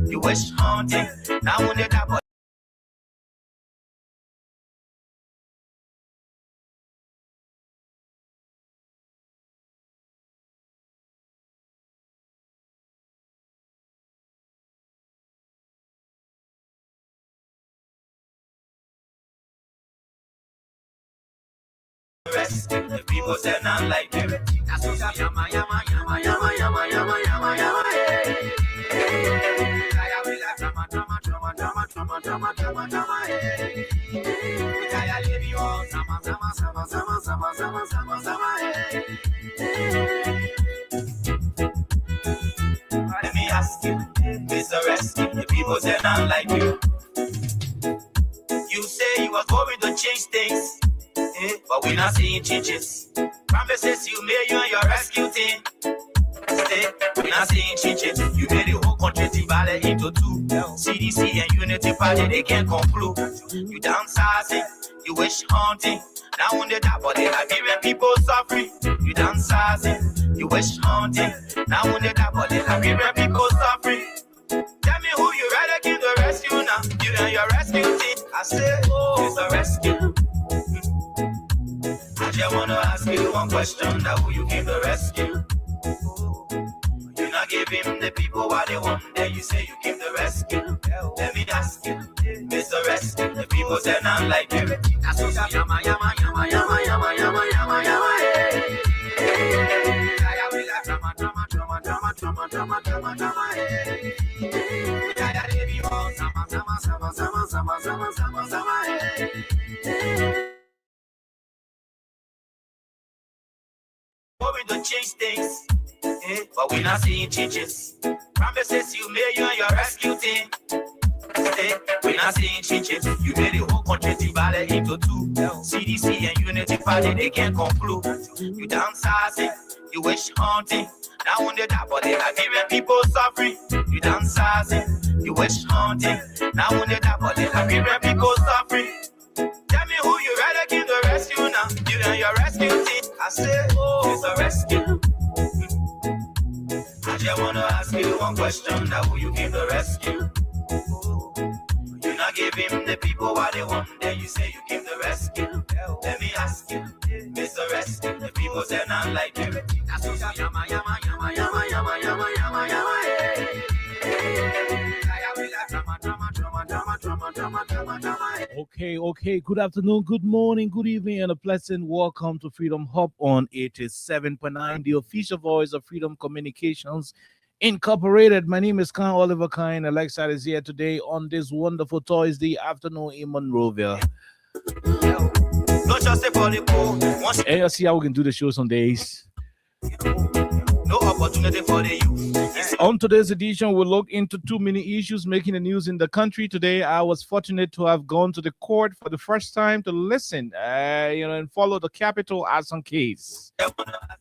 You wish haunting. Now when they tap. The people say not like you. That's what yama yama yama yama yama yama yama yama. Let me ask you, Mr. Rescue, the people say not like you. You say you was going to change things. But we're not seeing changes. Promises you made, you and your rescue team. We're not seeing changes. You made the whole country divide into two. CDC and Unity Party, they can't conclude. You downsizing, you wish haunting. Now on the top of the Liberian people suffering. You downsizing, you wish haunting. Now on the top of the Liberian people suffering. Tell me who you rather give the rescue now. You and your rescue team. I say, oh, it's a rescue. I just wanna ask you one question, that who you give the rescue? You not give him the people what they want, then you say you give the rescue. Let me ask you, Mr. Rescue, the people say not like you. That's what yama yama yama yama yama yama yama yama. Going to change things, but we're not seeing changes. Promises you made, you and your rescue team. We're not seeing changes. You made the whole country divided into two. CDC and Unity Party, they can't conclude. You downsizing, you wish haunting. Now on the top of the Liberian people suffering. You downsizing, you wish haunting. Now on the top of the Liberian people suffering. Tell me who you rather give the rescue now. You and your rescue team. I say, oh, it's a rescue. I just wanna ask you one question, that who you give the rescue? You not give him the people what they want, then you say you give the rescue. Let me ask you, Mr. Rescue, the people say not like you. That's what yama yama yama yama yama yama yama yama. Okay. Good afternoon, good morning, good evening, and a pleasant welcome to Freedom Hub on 87.9, the official voice of Freedom Communications Incorporated. My name is Khan Oliver Kine. Alexa is here today on this wonderful Thursday afternoon in Monrovia. And you'll see how we can do the show some days. No opportunity for the youth. On today's edition, we'll look into too many issues making the news in the country. Today, I was fortunate to have gone to the court for the first time to listen, and follow the capital action case.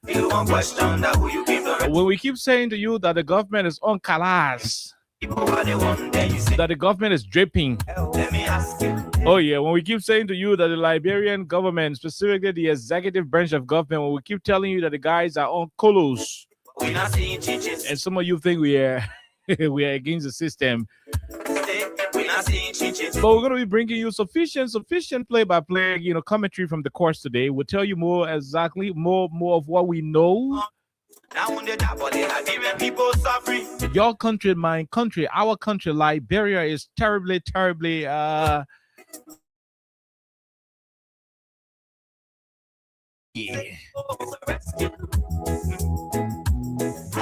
When we keep saying to you that the government is on kalas, that the government is dripping. Oh yeah, when we keep saying to you that the Liberian government, specifically the executive branch of government, when we keep telling you that the guys are on colos, and some of you think we are we are against the system. But we're going to be bringing you sufficient play-by-play, commentary from the courts today. We'll tell you more exactly, more of what we know. Your country, my country, our country, Liberia, is terribly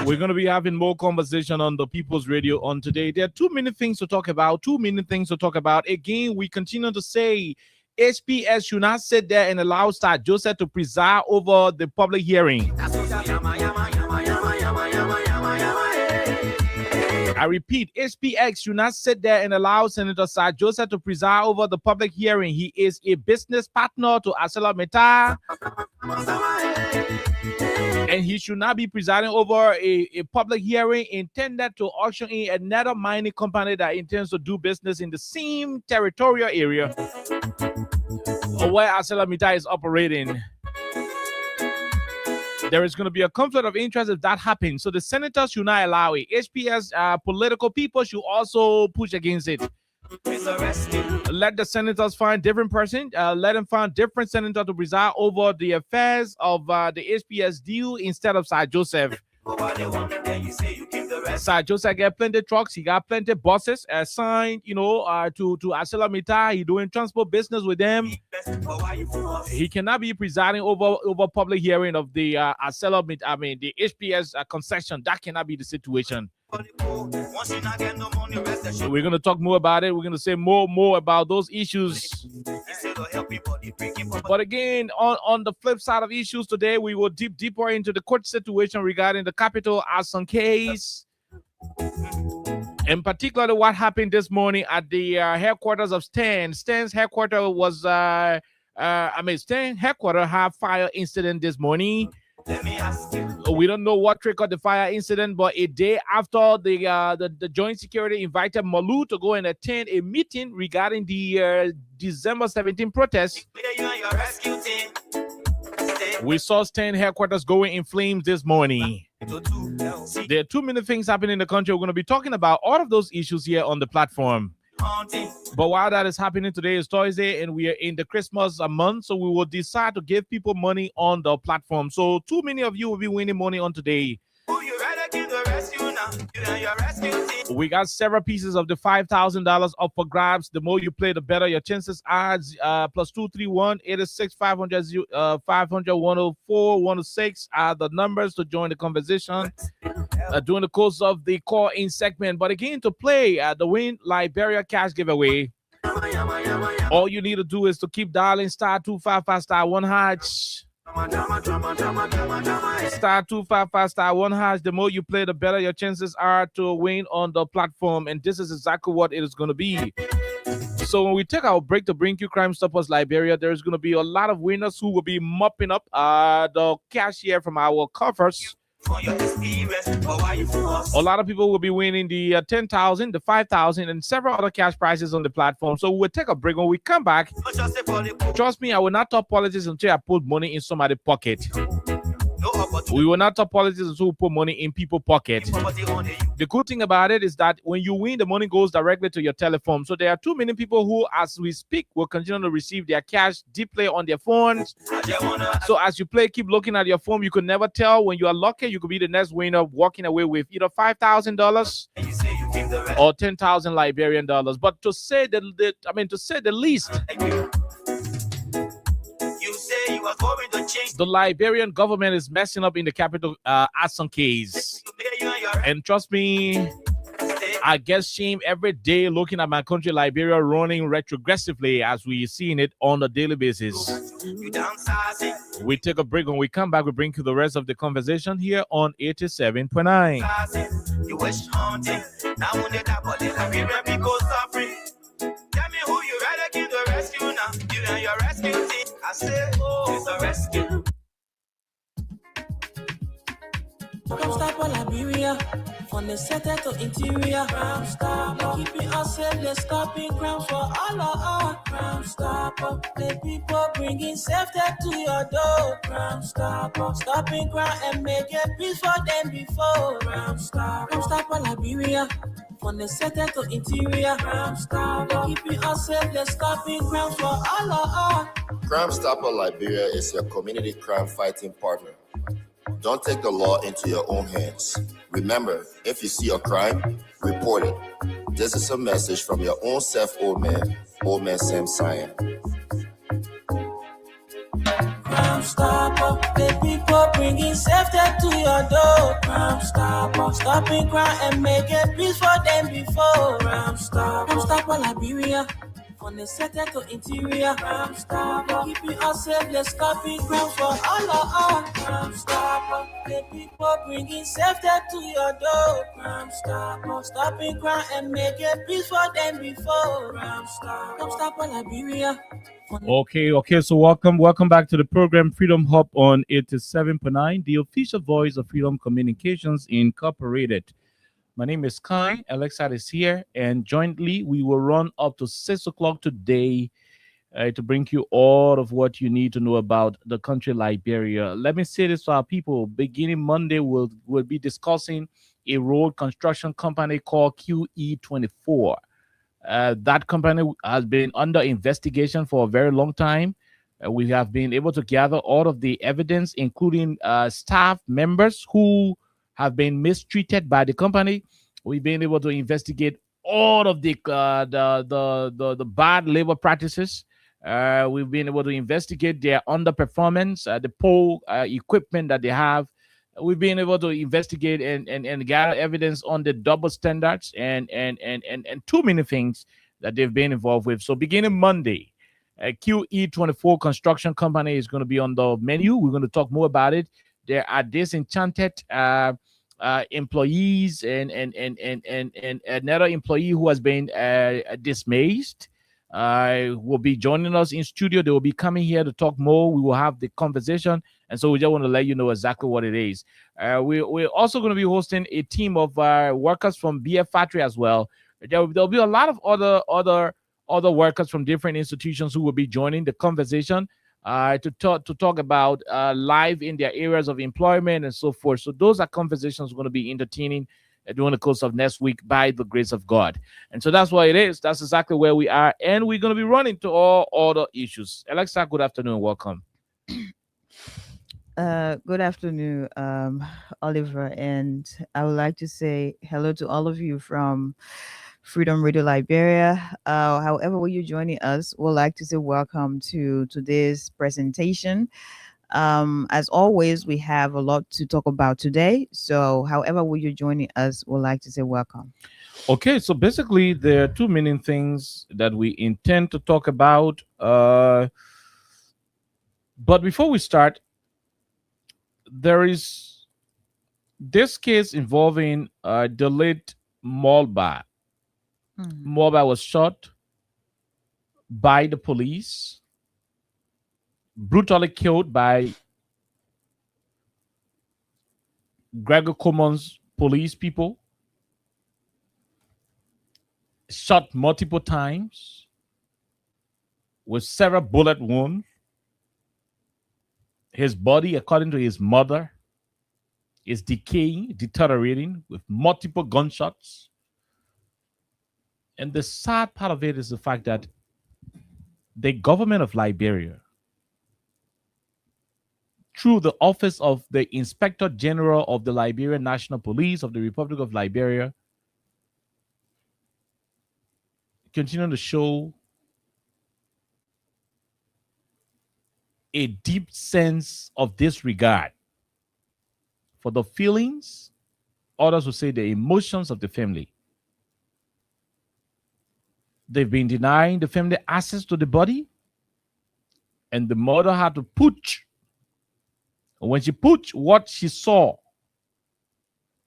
We're going to be having more conversation on the People's Radio on today. There are too many things to talk about. Again, we continue to say HPS should not sit there and allow Sir Joseph to preside over the public hearing. I repeat, SPX should not sit there and allow Senator Sir Joseph to preside over the public hearing. He is a business partner to ArcelorMittal, and he should not be presiding over a public hearing intended to auction in another mining company that intends to do business in the same territorial area where ArcelorMittal is operating. there is going to be a conflict of interest if that happens. So the senators should not allow it. HPS political people should also push against it. Let the senators find different person. Let them find different senator to preside over the affairs of the HPS deal instead of Sir Joseph. Sir Joseph got plenty trucks. He got plenty buses assigned, to ArcelorMittal. He doing transport business with them. He cannot be presiding over public hearing of the ArcelorMittal. The HPS concession. That cannot be the situation. We're going to talk more about it. We're going to say more about those issues. But again, on the flip side of issues today, we will deeper into the court situation regarding the capital arson case. In particular, what happened this morning at the headquarters of Stan. Stan's headquarters was, Stan headquarters had fire incident this morning. We don't know what triggered the fire incident, but a day after the joint security invited Malu to go and attend a meeting regarding the December 17 protest, we saw Stan headquarters going in flames this morning. There are too many things happening in the country. We're going to be talking about all of those issues here on the platform. But while that is happening, today is Thursday and we are in the Christmas month, so we will decide to give people money on the platform. So too many of you will be winning money on today. We got several pieces of the $5,000 up for grabs. The more you play, the better your chances are. Plus 231 86 500 500 104 106 are the numbers to join the conversation during the course of the call-in segment. But again, to play the Win Liberia cash giveaway, all you need to do is to keep dialing star 255 star 1 hash. Star 255 star 1 hash. The more you play, the better your chances are to win on the platform. And this is exactly what it is going to be. So when we take our break to bring you Crime Stoppers Liberia, there's going to be a lot of winners who will be mopping up the cash here from our coffers. A lot of people will be winning the 10,000, the 5,000, and several other cash prizes on the platform. So we'll take a break. When we come back, trust me, I will not talk politics until I put money in somebody's pocket. We will not talk politics until we put money in people's pocket. The good thing about it is that when you win, the money goes directly to your telephone. So there are too many people who, as we speak, will continue to receive their cash deeply on their phones. So as you play, keep looking at your phone. You could never tell. When you are lucky, you could be the next winner walking away with either $5,000 or 10,000 Liberian dollars. But to say the least, the Liberian government is messing up in the capital arson case. And trust me, I get shame every day looking at my country, Liberia, running retrogressively as we seeing it on a daily basis. We take a break. When we come back, we bring you the rest of the conversation here on 87.9. You wish haunting. Now when they tap on it, people suffering. Tell me who you rather give the rescue now. You and your rescue team. I say, oh, it's a rescue. Come stop on Liberia, from the center to interior. Crime Stopper, keeping us safe, let's stopping crimes for all of us. Crime Stopper, the people bringing safety to your door. Crime Stopper, stopping crime and making peace for them before. Crime Stopper, come stop on Liberia, from the center to interior. Crime Stopper, keeping us safe, let's stopping crimes for all of us. Crime Stopper Liberia is your community crime fighting partner. Don't take the law into your own hands. Remember, if you see a crime, report it. This is a message from your own self, Old Man Sam Cyan. Crime Stopper, the people bringing safety to your door. Crime Stopper, stopping crime and making peace for them before. Crime Stopper Liberia, from the center to interior. Crime Stopper, keeping us safe, let's stopping crime for all of us. Crime Stopper, the people bringing safety to your door. Crime Stopper, stopping crime and making peace for them before. Crime Stopper Liberia. Okay. So welcome back to the program Freedom Hub on 87.9, the official voice of Freedom Communications Incorporated. My name is Kai. Alexa is here, and jointly we will run up to 6 o'clock today. to bring you all of what you need to know about the country Liberia. Let me say this to our people. Beginning Monday, we'll be discussing a road construction company called QE24. That company has been under investigation for a very long time. We have been able to gather all of the evidence, including staff members who have been mistreated by the company. We've been able to investigate all of the bad labor practices. We've been able to investigate their underperformance, the poor equipment that they have. We've been able to investigate and gather evidence on the double standards and too many things that they've been involved with. So beginning Monday, QE24 construction company is going to be on the menu. We're going to talk more about it. There are disenchanted employees and another employee who has been dismissed. Will be joining us in studio. They will be coming here to talk more. We will have the conversation, and so we just want to let you know exactly what it is. We're also going to be hosting a team of workers from BF Factory as well. There'll be a lot of other workers from different institutions who will be joining the conversation to talk about life in their areas of employment and so forth. So those are conversations going to be entertaining during the course of next week by the grace of God. And so that's what it is. That's exactly where we are. And we're going to be running to all other issues. Alexa, good afternoon. Welcome. Good afternoon, Oliver. And I would like to say hello to all of you from Freedom Radio Liberia. However, when you're joining us, we'd like to say welcome to today's presentation. As always, we have a lot to talk about today. So, however, when you're joining us, we'd like to say welcome. Okay, so basically, there are two main things that we intend to talk about. But before we start, there is this case involving the late Mulba. Mulba was shot by the police, brutally killed by Gregor Commons police people, shot multiple times with several bullet wounds. His body, according to his mother, is decaying, deteriorating with multiple gunshots. And the sad part of it is the fact that the government of Liberia, through the office of the Inspector General of the Liberian National Police of the Republic of Liberia, continue to show a deep sense of disregard for the feelings, others would say the emotions of the family. They've been denying the family access to the body, and the mother had to pooch. When she pooched, what she saw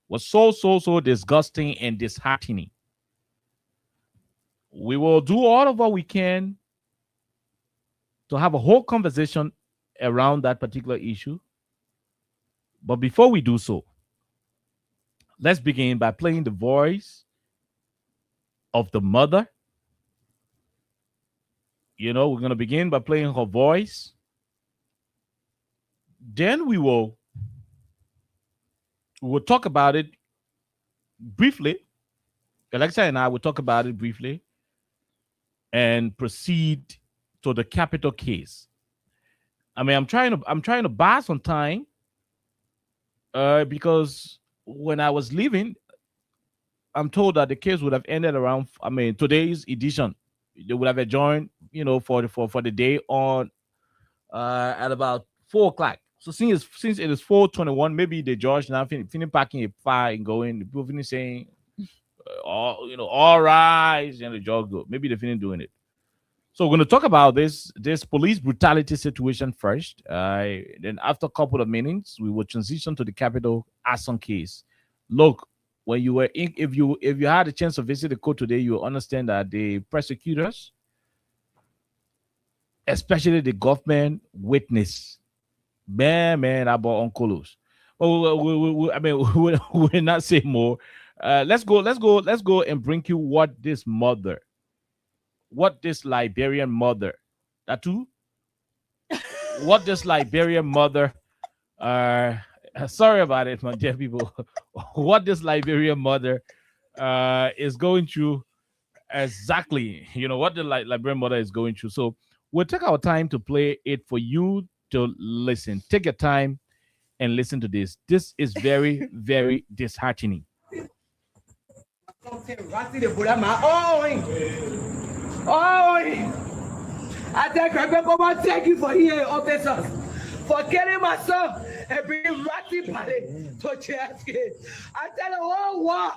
was so disgusting and disheartening. We will do all of what we can to have a whole conversation around that particular issue. But before we do so, let's begin by playing the voice of the mother. You know, we're going to begin by playing her voice. Then we will talk about it briefly. Alexa and I will talk about it briefly and proceed to the capital case. I mean, I'm trying to buy some time because when I was leaving, I'm told that the case would have ended around, today's edition. They would have adjourned, for the day on at about 4 o'clock. So since it is 4:21, maybe the judge now finish packing a fire and going. The people finish saying, all rise, and the judge go. Maybe they finish doing it. So we're going to talk about this police brutality situation first. Then after a couple of minutes, we will transition to the capital arson case. Look, when you were if you had a chance to visit the court today, you will understand that the prosecutors, especially the government witness, man, about Uncolos. We'll not say more. Let's go and bring you what this Liberian mother That too. What this Liberian mother, sorry about it, my dear people. What this Liberian mother is going through exactly, what the Liberian mother is going through. So we'll take our time to play it for you to listen. Take your time and listen to this. This is very, very disheartening. I thank you for here, officers, for killing my son and bringing Ratty Party to Chesky. I tell the whole world,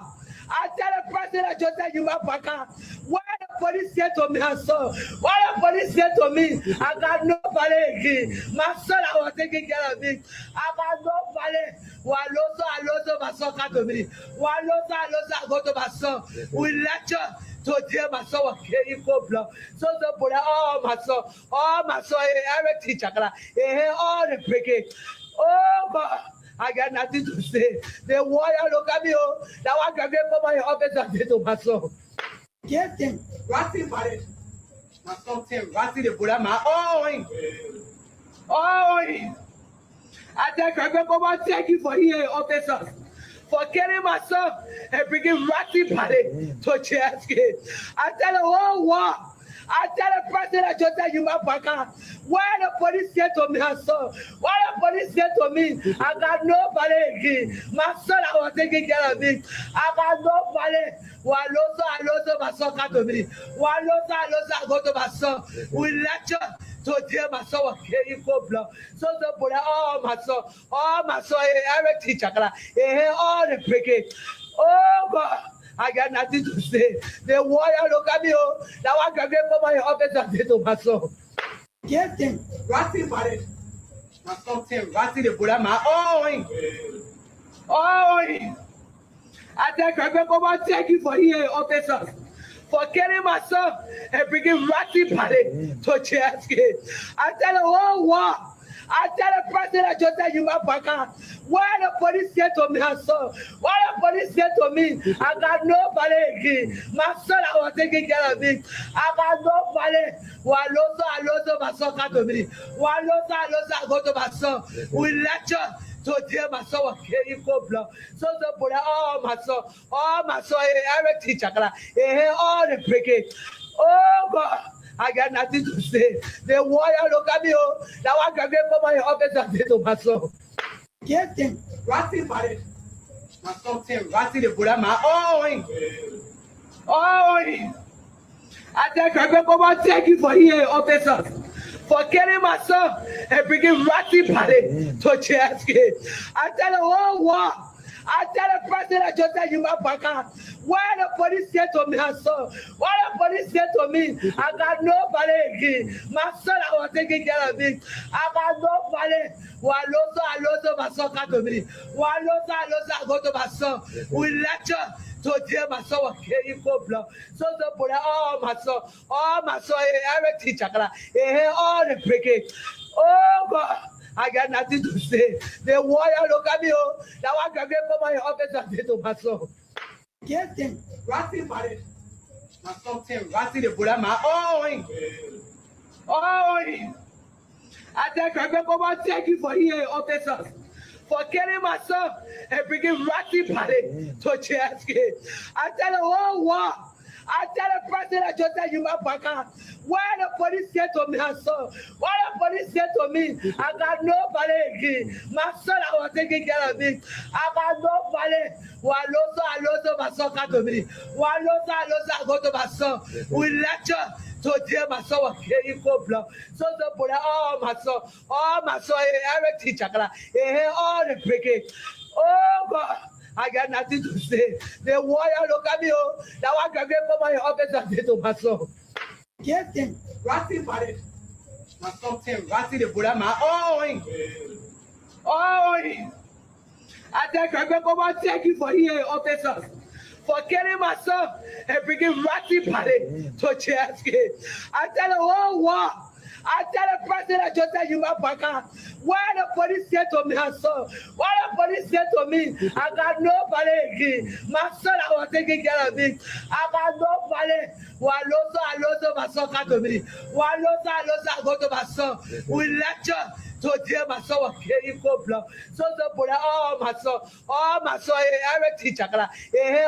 I tell the president just that you are back. Why the police said to me, son? Why the police said to me, I got nobody again. My son, I was taking care of it. I got nobody. Waloso, my son come to me. Waloso, I go to my son. We lecture. So dear my son was carrying blood. So the boy, oh my son, every teacher, all the breaking. Oh God, I got nothing to say. The warrior look at me, oh, that one can get for my office and say to my son. Get them, Ratty married. My son, Ratty the Buddha, my I thank you for here, officers, for killing myself and bringing Ratty Party to Chesky. I tell the whole world, I tell the president just that you are back. Why the police said to me, son? Why the police said to me, I got nobody again. My son, I was taking care of it. I got nobody. Waloso, my son come to me. Waloso, I go to my son. We lecture. So dear my son was carrying blood. So the boy, oh my son, every teacher, all the breaking. Oh God, I got nothing to say. The warrior look at me, oh, that one can get for my office and say to my son. Get them, Ratty married. My son, Ratty the Buddha, my I thank you for here, officers, for killing myself and bringing Ratty Party to Chesky. I tell the whole world, I tell the president just that you are back. Why the police said to me, son? Why the police said to me, I got nobody again. My son, I was taking care of it. I got nobody. Waloso, my son come to me. Waloso, I go to my son. We lecture. So dear my son was carrying blood. So the boy, oh my son, every teacher, all the breaking. Oh God, I got nothing to say. The warrior look at me, oh, that one can get for my office and say to my son. Get them, Ratty married. My son, Ratty the Buddha, my I thank you for here, officers, for killing myself and bringing Ratty Party to Chesky. I tell the whole world, I tell the president just that you are back. Why the police said to me, son? Why the police said to me, I got nobody again. My son, I was taking care of it. I got nobody. Waloso, my son come to me. Waloso, I go to my son. We lecture. So dear my son was carrying blood. So the boy, oh my son, every teacher, all the breaking. Oh God, I got nothing to say. The warrior look at me, oh, that one can get for my office and say to my son. Get them, Ratty married. My son, Ratty the Buddha, my I thank you for here, officers, for killing myself and bringing Ratty Party to Chesky. I tell the whole world, I tell the president just that you are back. Why the police said to me, son? Why the police said to me, I got nobody again. My son, I was taking care of it. I got nobody. Waloso, my son come to me. Waloso, I go to my son. We lecture. So dear my son was carrying blood. So the boy, oh my son, every teacher, all the breaking. Oh God, I got nothing to say. The warrior look at me, oh, that one can get for my office and say to my son. Get them, Ratty married. My son, Ratty the Buddha, my I thank you for here, officers, for killing myself and bringing Ratty Party to Chesky. I tell the whole world, I tell the president Joseph Yuma Paka, why the police said to me, my son? Why the police said to me, I got nobody again. My son, I was taking care of me. I got nobody. Waloso, my son come to me. Waloso, go to my son. We lecture. So dear my son was carrying blood. So oh my son, every teacher,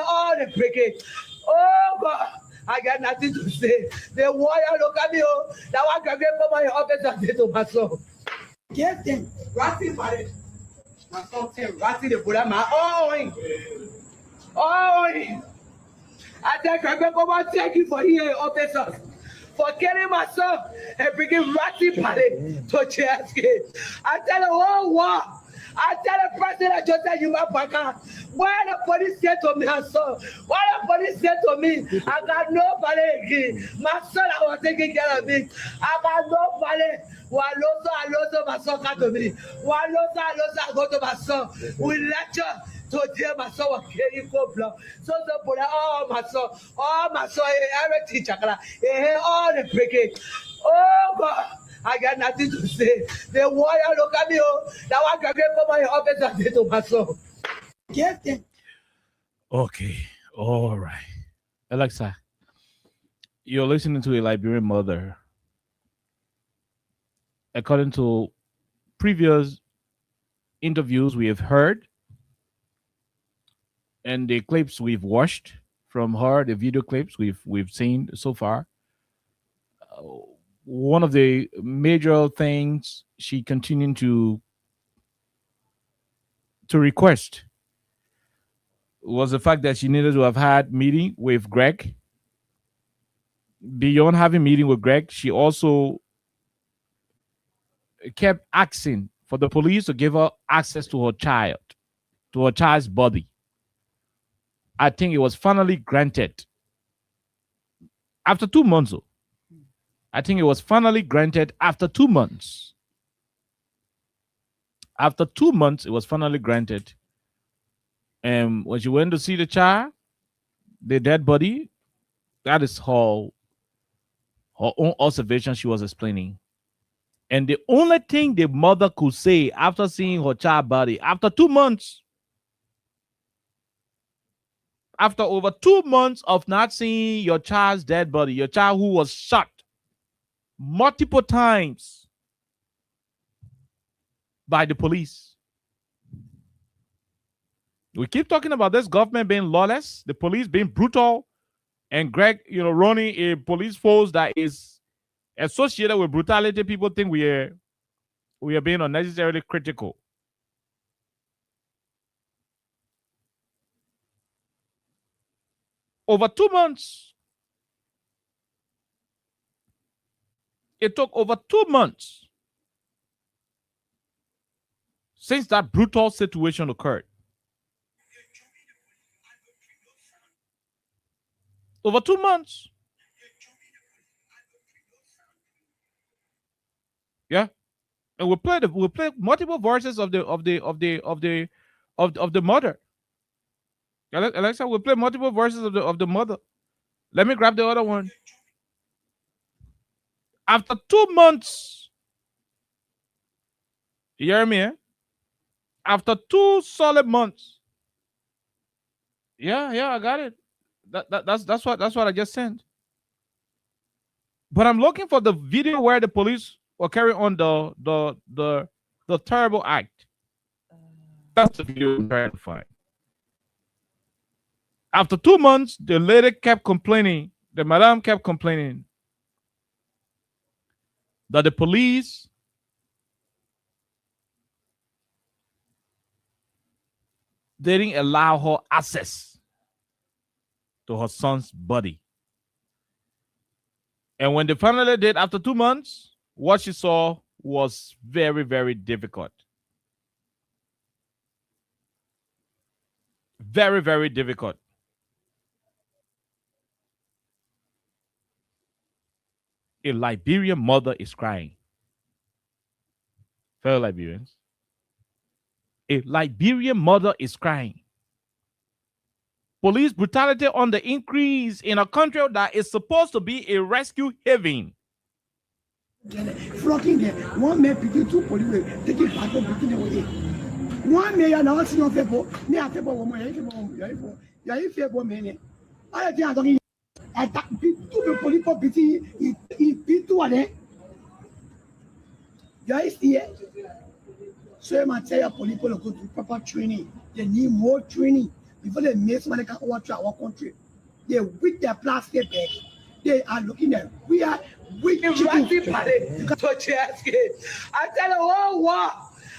all the brigade. Oh God. I got nothing to say. The warrior look at me. Oh, that one can get my office and say to my son. Get them. Ratty married. My son said, Ratty the Buddha, my own. Oh, I thank you, thank you for here, officers, for carrying my son and bringing Ratty party to Cheski. I tell the whole world. I tell the president Joseph Yuma Paka, why the police said to me, my son? Why the police said to me, I got nobody again. My son, I was taking care of me. I got nobody. Waloso, my son come to me. Waloso, go to my son. We lecture. So dear my son was carrying blood. So oh my son, every teacher, all the brigade. Oh God. I got nothing to say. The warrior look at me. That one can get my office and say to my son. Get them. Okay. All right. Alexa, you're listening to a Liberian mother. According to previous interviews we have heard and the clips we've watched from her, the video clips we've seen so far, one of the major things she continued to request was the fact that she needed to have had meeting with Greg. Beyond having meeting with Greg, she also kept asking for the police to give her access to her child, to her child's body. I think it was finally granted after 2 months. I think it was finally granted after 2 months. After 2 months, it was finally granted. And when she went to see the child, the dead body, that is her own observation she was explaining. And the only thing the mother could say after seeing her child body, after 2 months, after over 2 months of not seeing your child's dead body, your child who was shot multiple times by the police. We keep talking about this government being lawless, the police being brutal, and Greg, running a police force that is associated with brutality. People think we are being unnecessarily critical. Over 2 months. It took over 2 months since that brutal situation occurred. Over 2 months. Yeah. And we'll play multiple voices of the mother. Alexa, we'll play multiple voices of the mother. Let me grab the other one. After 2 months, you hear me? After 2 solid months. Yeah, I got it. That's what I just sent. But I'm looking for the video where the police were carrying on the terrible act. That's the video I'm trying to find. After 2 months, the lady kept complaining. The madam kept complaining that the police didn't allow her access to her son's body. And when they finally did, after 2 months, what she saw was very, very difficult. Very, very difficult. A Liberian mother is crying. Fellow Liberians. A Liberian mother is crying. Police brutality on the increase in a country that is supposed to be a rescue haven. Flocking there, one man picking two police, taking part of picking away. One man, now see your people, near people, woman, you're a fair man. I think I attack two police for pity, it two are guys here. So I tell your police go to proper training. They need more training before they make somebody can watch our country. They with their plastic bag. They are looking at we are with Ratty Party to Chelsea. I tell the whole world.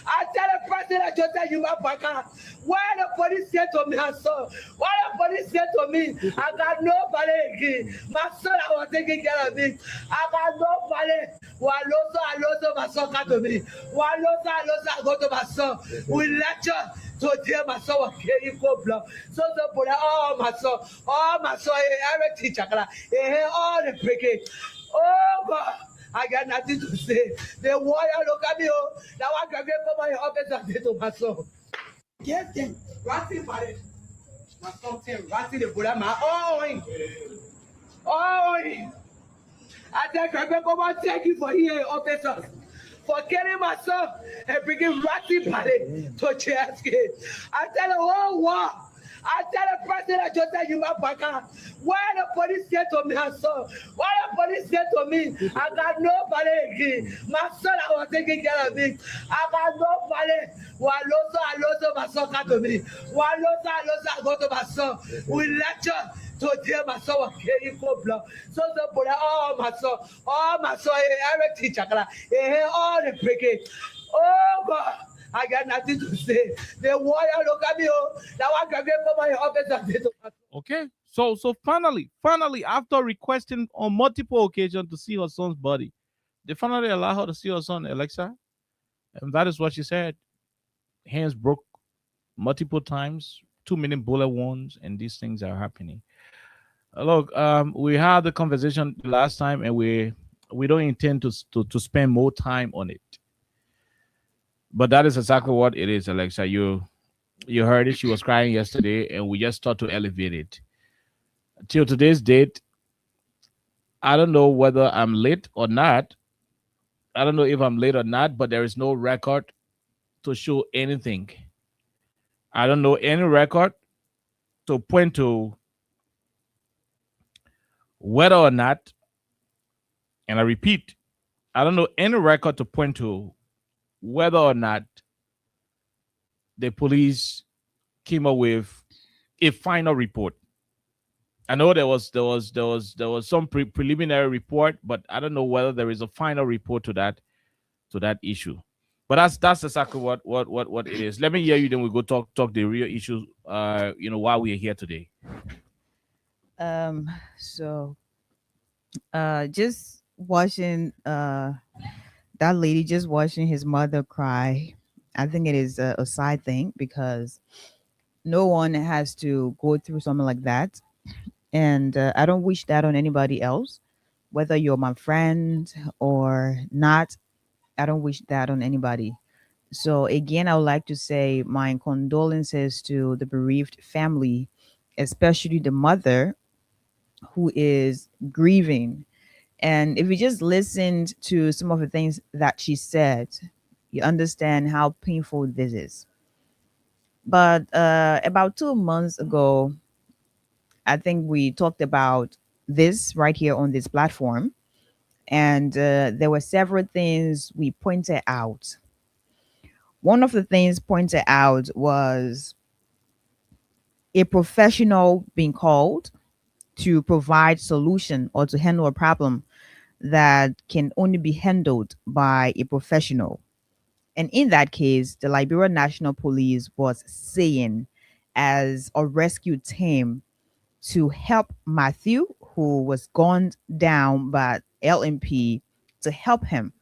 I tell the president just tell you my baka. Why the police said to me, son? Why the police said to me, I got nobody again. My son, I was taking care of it. I got nobody. Waloso, my son come to me. Waloso, I go to my son. We lecture to tell my son was carrying for blood. So the put all my son, every teacher, all the breaking. Oh God. I got nothing to say. The warrior look at me. Now I can get for my office and say to myself. get them. Ratty Party. My son said, Ratty the Buddha, my own. Oh, I thank you, thank you for here, officers, for getting myself and bringing Ratty Party to Chelsea. I tell the whole world. I tell the president just tell you my baka. Why the police said to me, son? Why the police said to me, I got nobody again. My son, I was taking care of it. I got nobody. Waloso, my son come to me. Waloso, I go to my son. We lecture to tell my son was carrying for blood. So the put all my son, every teacher, all the breaking. Oh God. I got nothing to say. The warrior look at me. Now I can get for my office and say to myself. Okay. So finally, after requesting on multiple occasions to see her son's body, they finally allow her to see her son, Alexa. And that is what she said. Hands broke multiple times, 2 minute bullet wounds, and these things are happening. Look, we had the conversation last time, and we don't intend to spend more time on it. But that is exactly what it is, Alexa. You heard it. She was crying yesterday, and we just start to elevate it. Till today's date, I don't know whether I'm late or not. I don't know if I'm late or not, but there is no record to show anything. I don't know any record to point to whether or not, and I repeat, I don't know any record to point to whether or not the police came up with a final report. I know there was some preliminary report, but I don't know whether there is a final report to that issue. But that's exactly what it is. Let me hear you, then we go talk the real issue. Why we are here today. So just watching that lady just watching his mother cry, I think it is a side thing because no one has to go through something like that. And I don't wish that on anybody else, whether you're my friend or not. I don't wish that on anybody. So again, I would like to say my condolences to the bereaved family, especially the mother who is grieving. And if you just listened to some of the things that she said, you understand how painful this is. But about 2 months ago, I think we talked about this right here on this platform. And there were several things we pointed out. One of the things pointed out was a professional being called to provide solution or to handle a problem that can only be handled by a professional. And in that case, the Liberia National Police was saying as a rescue team to help Matthew, who was gunned down by LMP, to help him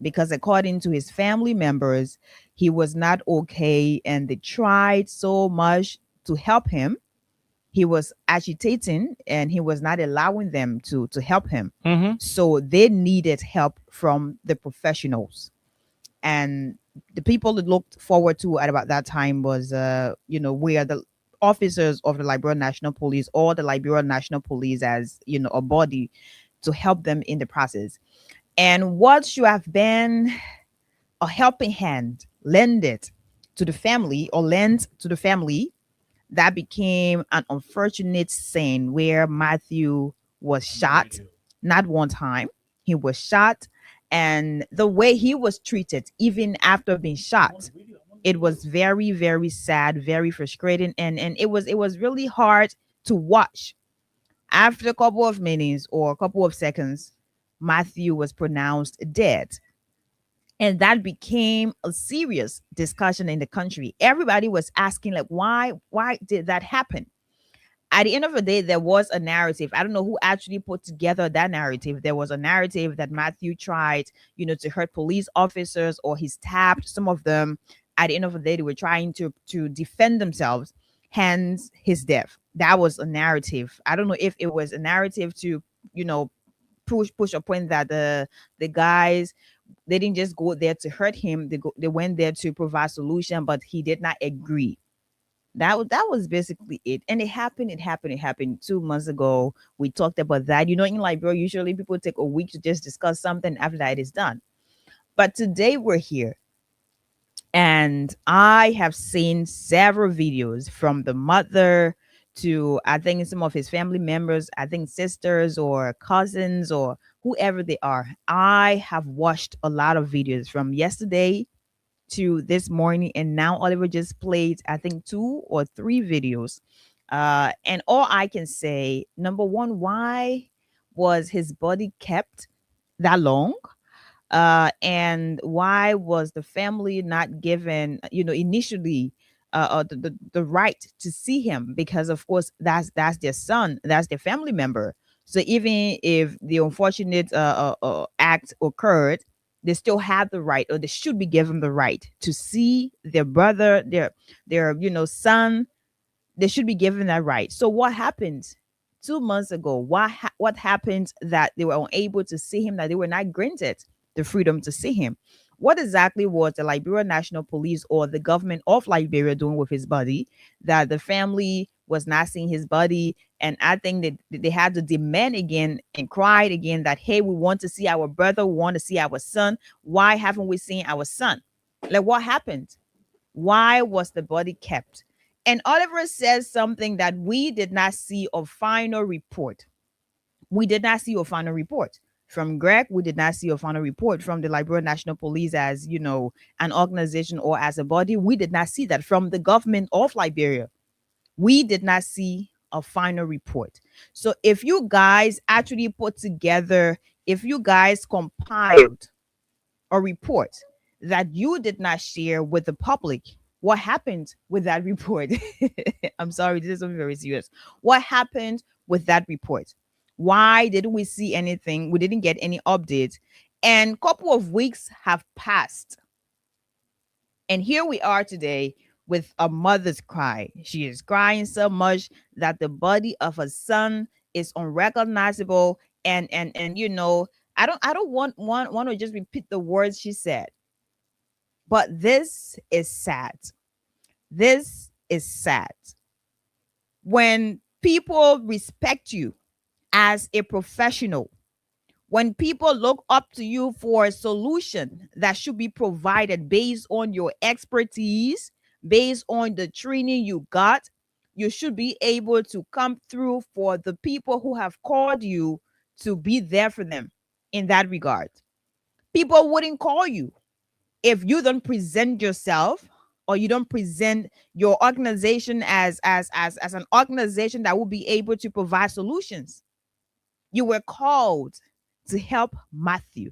because according to his family members, he was not okay and they tried so much to help him. He was agitating and he was not allowing them to help him. Mm-hmm. So they needed help from the professionals. And the people that looked forward to at about that time was, where the officers of the Liberia National Police or the Liberia National Police as, a body to help them in the process. And what should have been a helping hand lended to the family or lent to the family, that became an unfortunate scene where Matthew was shot, not one time. He was shot, and the way he was treated, even after being shot, it was very, very sad, very frustrating, and it was really hard to watch. After a couple of minutes or a couple of seconds, Matthew was pronounced dead. And that became a serious discussion in the country. Everybody was asking, like, why did that happen? At the end of the day, there was a narrative. I don't know who actually put together that narrative. There was a narrative that Matthew tried, to hurt police officers, or he stabbed some of them. At the end of the day, they were trying to defend themselves, hence his death. That was a narrative. I don't know if it was a narrative to, push a point that the guys, they didn't just go there to hurt him. They went there to provide solution, but he did not agree. That was basically it. And it happened 2 months ago. We talked about that. In Liberia, usually people take a week to just discuss something. After that, it is done. But today we're here. And I have seen several videos from the mother to, I think, some of his family members, I think sisters or cousins or whoever they are. I have watched a lot of videos from yesterday to this morning, and now Oliver just played, I think, 2 or 3 videos. And all I can say, number one, why was his body kept that long? And why was the family not given, initially, the right to see him? Because of course that's their son, that's their family member. So even if the unfortunate act occurred, they still have the right, or they should be given the right to see their brother, their son. They should be given that right. So what happened 2 months ago? What happened that they were unable to see him, that they were not granted the freedom to see him? What exactly was the Liberia National Police or the government of Liberia doing with his body, that the family was not seeing his body? And I think that they had to demand again and cried again that, hey, we want to see our brother, we want to see our son. Why haven't we seen our son? Like, what happened? Why was the body kept? And Oliver says something that we did not see a final report. We did not see a final report from Greg. We did not see a final report from the Liberia National Police as, an organization or as a body. We did not see that from the government of Liberia. We did not see a final report. So if you guys actually put together, if you guys compiled a report that you did not share with the public, what happened with that report? I'm sorry, this is something very serious. What happened with that report? Why didn't we see anything? We didn't get any updates. And a couple of weeks have passed. And here we are today with a mother's cry. She is crying so much that the body of her son is unrecognizable. And I don't want to just repeat the words she said. But this is sad. This is sad. When people respect you as a professional, when people look up to you for a solution that should be provided based on your expertise, based on the training you got, you should be able to come through for the people who have called you to be there for them in that regard. People wouldn't call you if you don't present yourself, or you don't present your organization as an organization that will be able to provide solutions. You were called to help Matthew.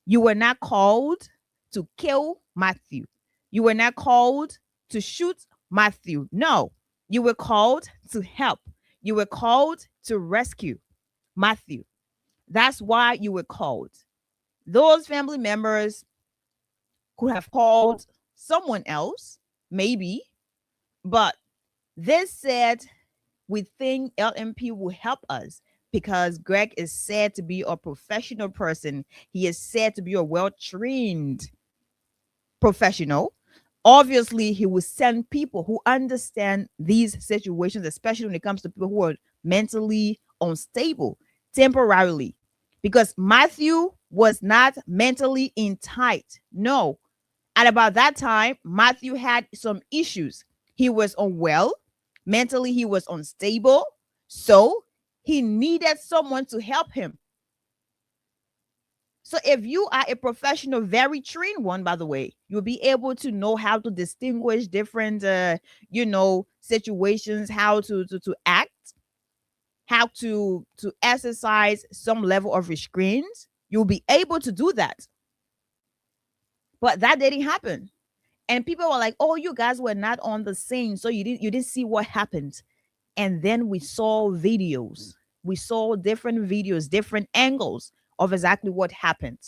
You were not called to kill Matthew. You were not called to shoot Matthew. No, you were called to help. You were called to rescue Matthew. That's why you were called. Those family members could have called someone else, maybe, but this said, we think LMP will help us because Greg is said to be a professional person. He is said to be a well-trained professional. Obviously, he will send people who understand these situations, especially when it comes to people who are mentally unstable temporarily. because Matthew was not mentally in tight. No. At about that time, Matthew had some issues. He was unwell. Mentally, he was unstable. So he needed someone to help him. So if you are a professional, very trained one, by the way, you'll be able to know how to distinguish different, situations, how to act, how to exercise some level of restraint. You'll be able to do that. But that didn't happen. And people were like, oh, you guys were not on the scene, so you didn't see what happened. And then we saw videos. We saw different videos, different angles of exactly what happened.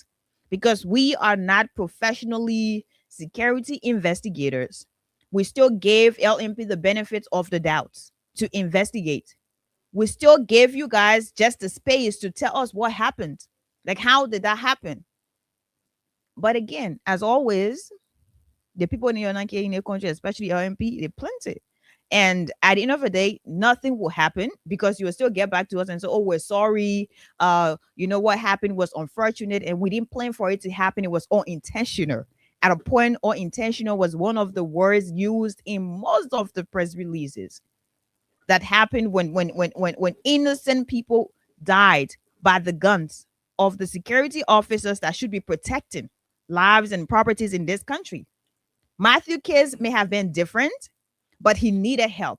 Because we are not professionally security investigators, we still gave LMP the benefits of the doubt to investigate. We still gave you guys just the space to tell us what happened. Like, how did that happen? But again, as always, the people in your country, especially LMP, they're plenty. And at the end of the day, nothing will happen because you will still get back to us and say, oh, we're sorry. What happened was unfortunate and we didn't plan for it to happen. It was unintentional. At a point, unintentional was one of the words used in most of the press releases that happened when innocent people died by the guns of the security officers that should be protecting lives and properties in this country. Matthew's case may have been different, but he needed help.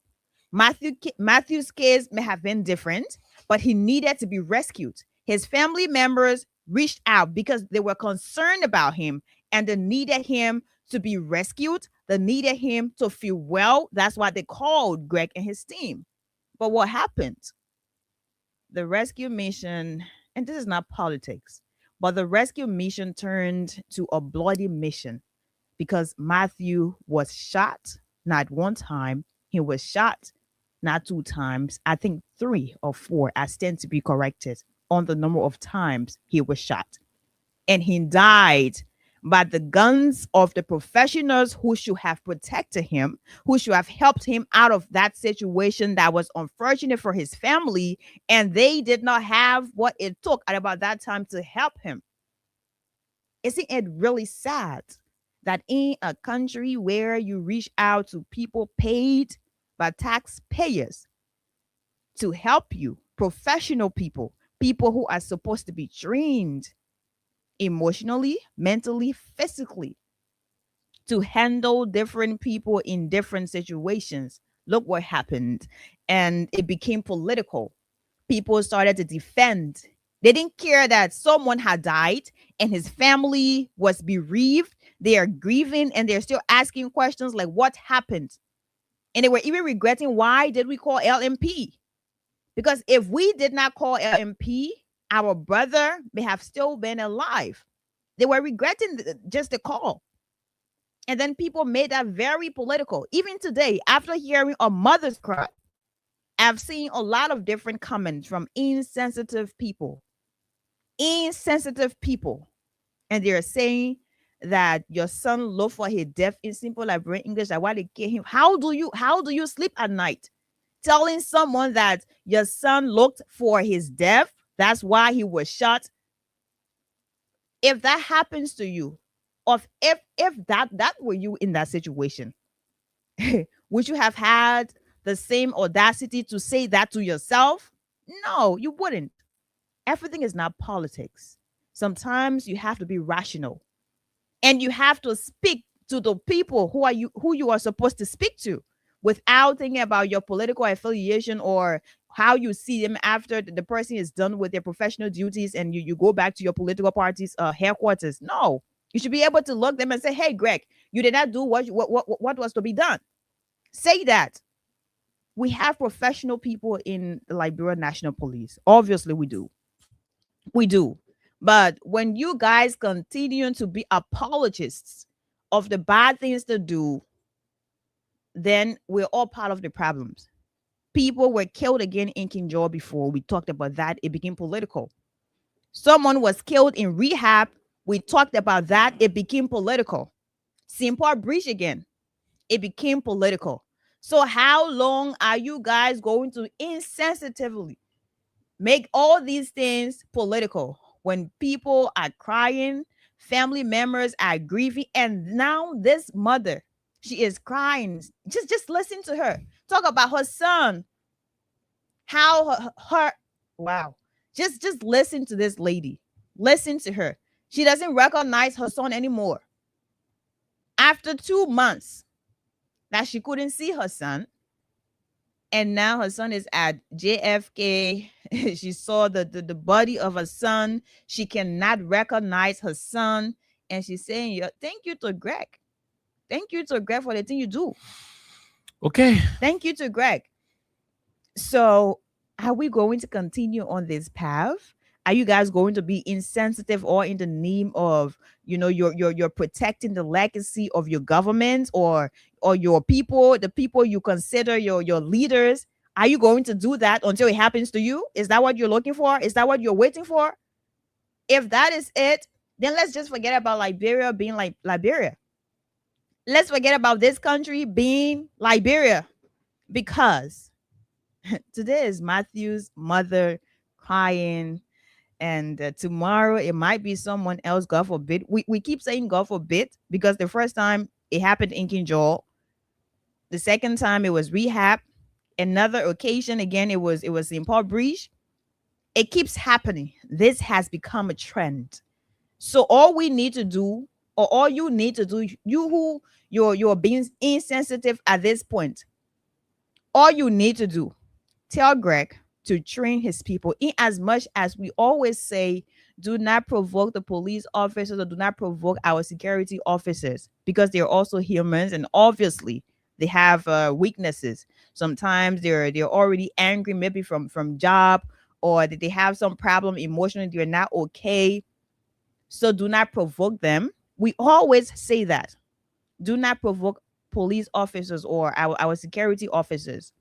Matthew's case may have been different, but he needed to be rescued. His family members reached out because they were concerned about him and they needed him to be rescued. They needed him to feel well. That's why they called Greg and his team. But what happened? The rescue mission, and this is not politics, but the rescue mission turned to a bloody mission because Matthew was shot. Not one time. He was shot, not 2 times. I think 3 or 4. I stand to be corrected on the number of times he was shot. And he died by the guns of the professionals who should have protected him, who should have helped him out of that situation that was unfortunate for his family. And they did not have what it took at about that time to help him. Isn't it really sad that in a country where you reach out to people paid by taxpayers to help you, professional people who are supposed to be trained emotionally, mentally, physically to handle different people in different situations. Look what happened. And it became political. People started to defend. They didn't care that someone had died and his family was bereaved. They are grieving and they're still asking questions like, what happened? And they were even regretting, why did we call LMP? Because if we did not call LMP, our brother may have still been alive. They were regretting just the call. And then people made that very political. Even today, after hearing a mother's cry, I've seen a lot of different comments from insensitive people. And they're saying that your son looked for his death in simple Liberian English. That why they kill him. How do you sleep at night telling someone that your son looked for his death? That's why he was shot. If that happens to you, or if that were you in that situation, would you have had the same audacity to say that to yourself? No, you wouldn't. Everything is not politics. Sometimes you have to be rational. And you have to speak to the people who you are supposed to speak to without thinking about your political affiliation or how you see them after the person is done with their professional duties and you go back to your political party's headquarters. No, you should be able to look them and say, hey, Greg, you did not do what was to be done. Say that. We have professional people in the Liberia National Police. Obviously, we do. We do. But when you guys continue to be apologists of the bad things to do, then we're all part of the problems. People were killed again in Kinjor before. We talked about that. It became political. Someone was killed in rehab. We talked about that. It became political. Simpar Breach again. It became political. So how long are you guys going to insensitively make all these things political? when people are crying, family members are grieving, and now this mother, she is crying. Just listen to her talk about her son, how her wow. Just listen to this lady. Listen to her. She doesn't recognize her son anymore. After 2 months that she couldn't see her son, and now her son is at JFK. She saw the body of her son. She cannot recognize her son. And she's saying, thank you to Greg. Thank you to Greg for the thing you do. Okay. Thank you to Greg. So are we going to continue on this path? Are you guys going to be insensitive or in the name of, you're protecting the legacy of your government or your people, the people you consider your leaders? Are you going to do that until it happens to you? Is that what you're looking for? Is that what you're waiting for? If that is it, then let's just forget about Liberia being like Liberia. Let's forget about this country being Liberia, because today is Matthew's mother crying. And tomorrow it might be someone else, God forbid. We keep saying God forbid because the first time it happened in King Joel. The second time it was Rehab. Another occasion, again, it was in Port Breach. It keeps happening. This has become a trend. So all we need to do, or all you need to do, you're being insensitive at this point. All you need to do, tell Greg to train his people, in as much as we always say, do not provoke the police officers or do not provoke our security officers, because they're also humans and obviously they have weaknesses. Sometimes they're already angry, maybe from job, or that they have some problem emotionally, they're not okay. So do not provoke them. We always say that. Do not provoke police officers or our security officers.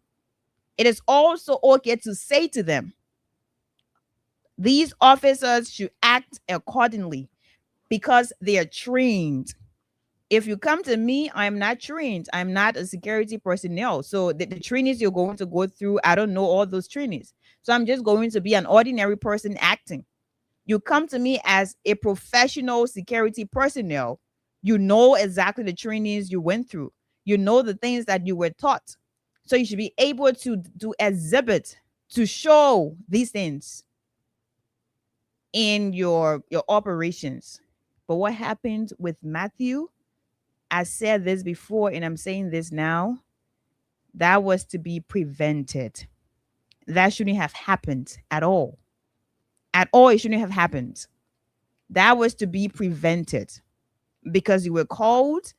It is also okay to say to them, these officers should act accordingly because they are trained. If you come to me, I'm not trained. I'm not a security personnel. So the trainings you're going to go through, I don't know all those trainings. So I'm just going to be an ordinary person acting. You come to me as a professional security personnel. You know exactly the trainings you went through. You know the things that you were taught. So you should be able to exhibit, to show these things in your operations. But what happened with Matthew, I said this before and I'm saying this now, that was to be prevented. That shouldn't have happened at all. At all, it shouldn't have happened. That was to be prevented because you were called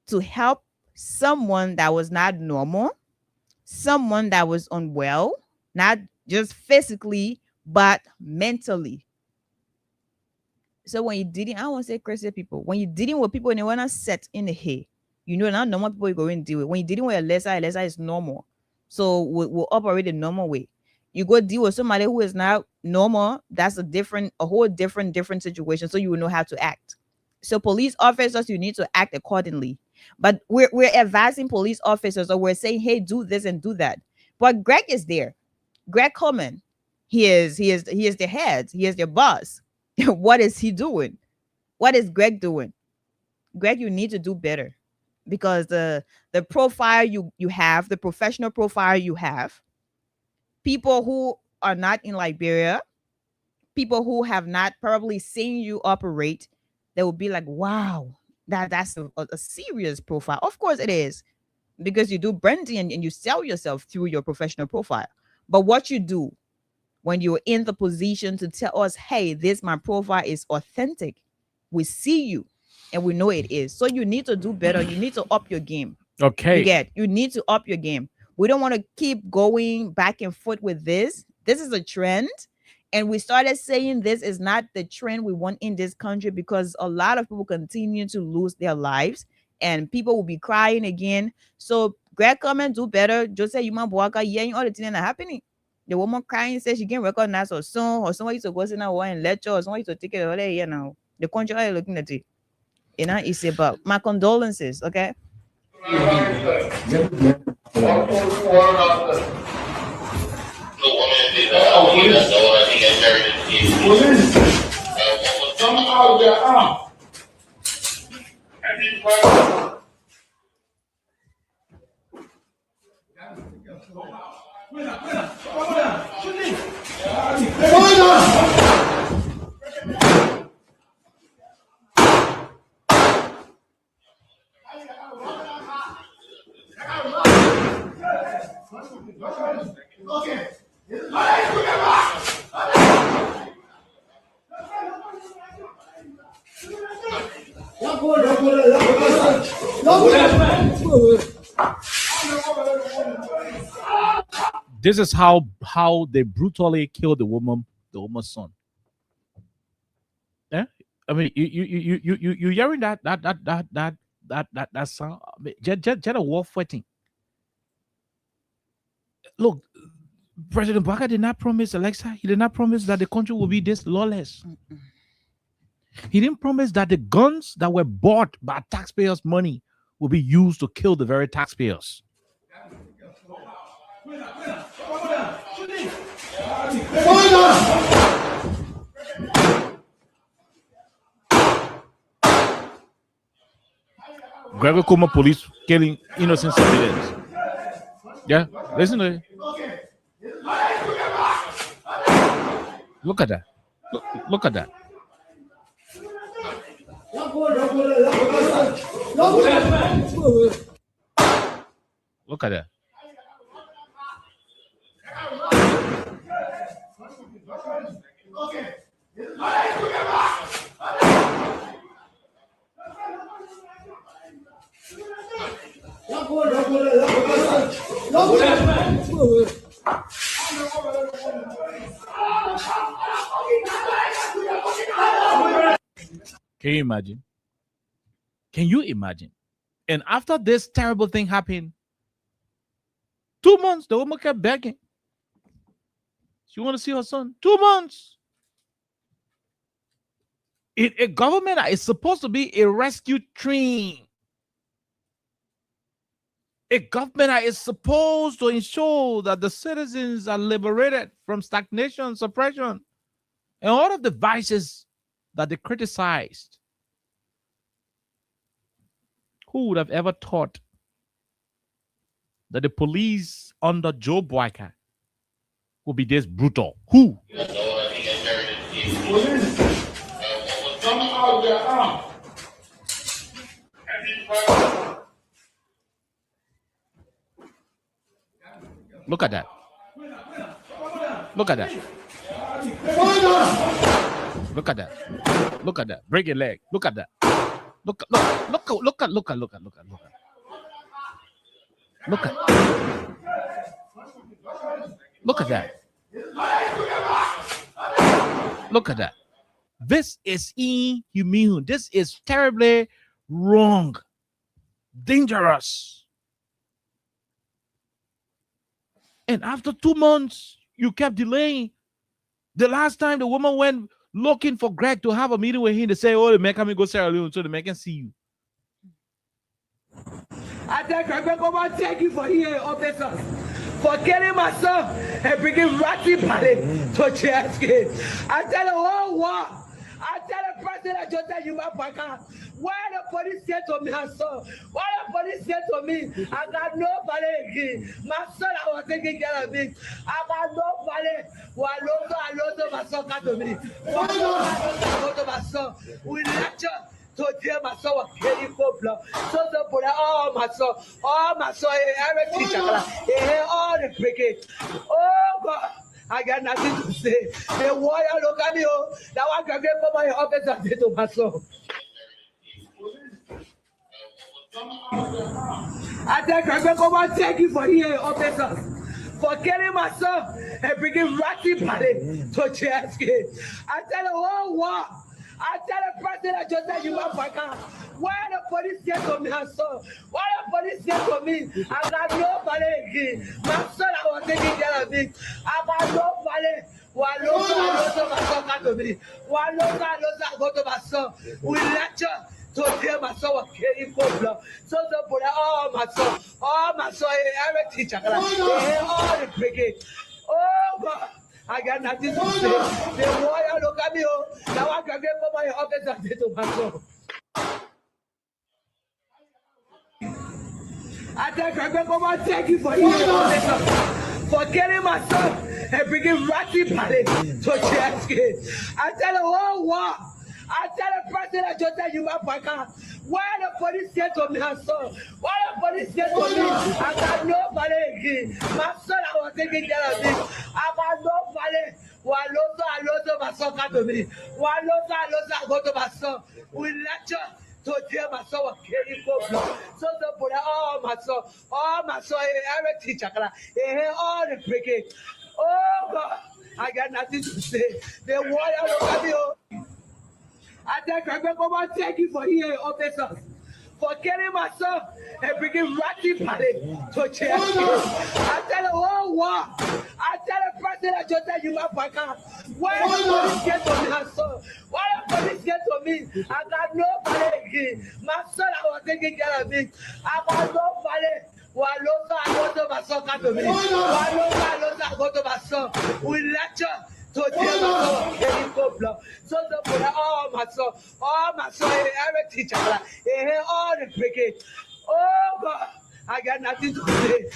to help someone that was not normal, someone that was unwell, not just physically, but mentally. So when you didn't, I won't say crazy people, when you're dealing with people and they want to set in the hay, not normal people you're going to deal with. When you're dealing with a lesser is normal. So we'll operate a normal way. You go deal with somebody who is not normal, that's a whole different situation. So you will know how to act. So police officers, you need to act accordingly. But we're advising police officers, or we're saying, hey, do this and do that. But Greg is there. Greg Coleman, he is the head. He is their boss. What is he doing? What is Greg doing? Greg, you need to do better, because the profile you have, the professional profile you have, people who are not in Liberia, people who have not probably seen you operate, they will be like, wow, that's a serious profile. Of course it is, because you do branding and you sell yourself through your professional profile. But what you do when you're in the position to tell us, hey, my profile is authentic, we see you and we know it is. So you need to do better. You need to up your game. Okay. You need to up your game. We don't want to keep going back and forth with this. This is a trend. And we started saying this is not the trend we want in this country, because a lot of people continue to lose their lives and people will be crying again. So Greg, come and do better. Just say you man boaka yeah, all the things that are happening. The woman crying says she can recognize her son, or someone used to go to now and lecture, or someone used to take it away, The country are looking at it. It's about my condolences, okay? Come out of there. Okay. This is how they brutally killed the woman's son. Yeah, I mean, you hearing that sound? I mean, just a war fighting. Look, President Baka did not promise, Alexa. He did not promise that the country will be this lawless. He didn't promise that the guns that were bought by taxpayers' money will be used to kill the very taxpayers. Gregory Kuma police killing innocent civilians. Yeah, listen to it. Look at that. Look at that. Look at that. Can you imagine? Can you imagine? And after this terrible thing happened, 2 months, the woman kept begging. She want to see her son. 2 months. In a government that is supposed to be a rescue train. A government that is supposed to ensure that the citizens are liberated from stagnation, suppression, and all of the vices that they criticized. Who would have ever thought that the police under Joe Boyka would be this brutal? Who? Look at that. Look at that. Look at that. Look at that. Break your leg. Look at that. Look at Look at that. Look at that. This is inhumane. This is terribly wrong. Dangerous. And after 2 months, you kept delaying. The last time the woman went looking for Greg to have a meeting with him to say, oh, the man can go Sierra Leone so the man can see you. I thank Greg, thank you for here, officers, for killing my son and bringing Ratty Paddy to JSK. I tell the whole world, I tell the president Joseph Yuma Baka, why the police said to me, son? Why the police said to me, I got nobody again. My son, I was taking care of me. I got nobody. Waloto, my son got to me. Waloto, my son. We lecture to tell my son was getting full blood. So the boy, all my son, every teacher, all the cricket. Oh God. I got nothing to say. The warrior look at me. That one can get for my office and say to my son. I thank you for here, officers, for killing my son and bringing Ratty Paddy to JSK. I tell the whole world, I tell the president Joseph Yuma Baka, why the police said to me, son? Why the police said to me, I got nobody again. My son, I was taking care of me. I got nobody. Waloto, my son got to me. Waloto, go to my son. We lecture to tell my son was getting full blood. So the boy, all my son, every teacher, all the cricket. Oh God. I got nothing to say. The warrior look at me. Now I can get my office and say to myself. I thank you for getting my son and bringing Ratty Paddy to church. I tell the whole world. I tell the president just tell you my partner. Why the police get to me, son? Why the police get to me? I got nobody again. My son, I was taking care of this. I got nobody. Waloso, my son come to me. Waloso, I go to my son. We lecture. So dear my son was carrying blood. So the put all my son, every teacher, all the cricket. Oh God, I got nothing to say. The warrior look at me. I thank you for here, officers, for getting my son and bringing Ratty Paddy to church. I tell the whole world. I tell the president just tell you my partner. Why the police get to me, son? Why the police get to me? I got nobody again. My son, I was taking care of me. I got nobody. Walosa, I go to my son, come to me. Walosa, I go to my son. We lecture. So dear my son, getting blood. So the put all my son, every teacher, all the cricket. Oh God, I got nothing to say.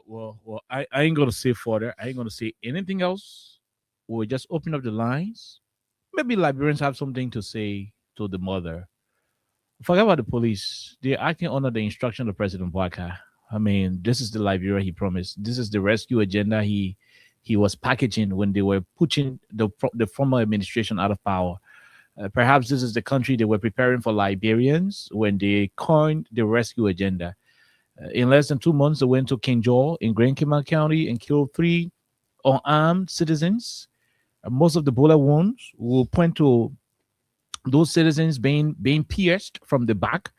Well, I ain't gonna say further. I ain't gonna say anything else. We'll just open up the lines. Maybe Liberians have something to say to the mother. Forget about the police. They're acting under the instruction of President Bouaka. I mean, this is the Liberia he promised. This is the rescue agenda he was packaging when they were pushing the former administration out of power. Perhaps this is the country they were preparing for Liberians when they coined the rescue agenda. In less than 2 months, they went to Kinjor in Grand Kima County and killed 3 unarmed citizens. Most of the bullet wounds will point to those citizens being pierced from the back.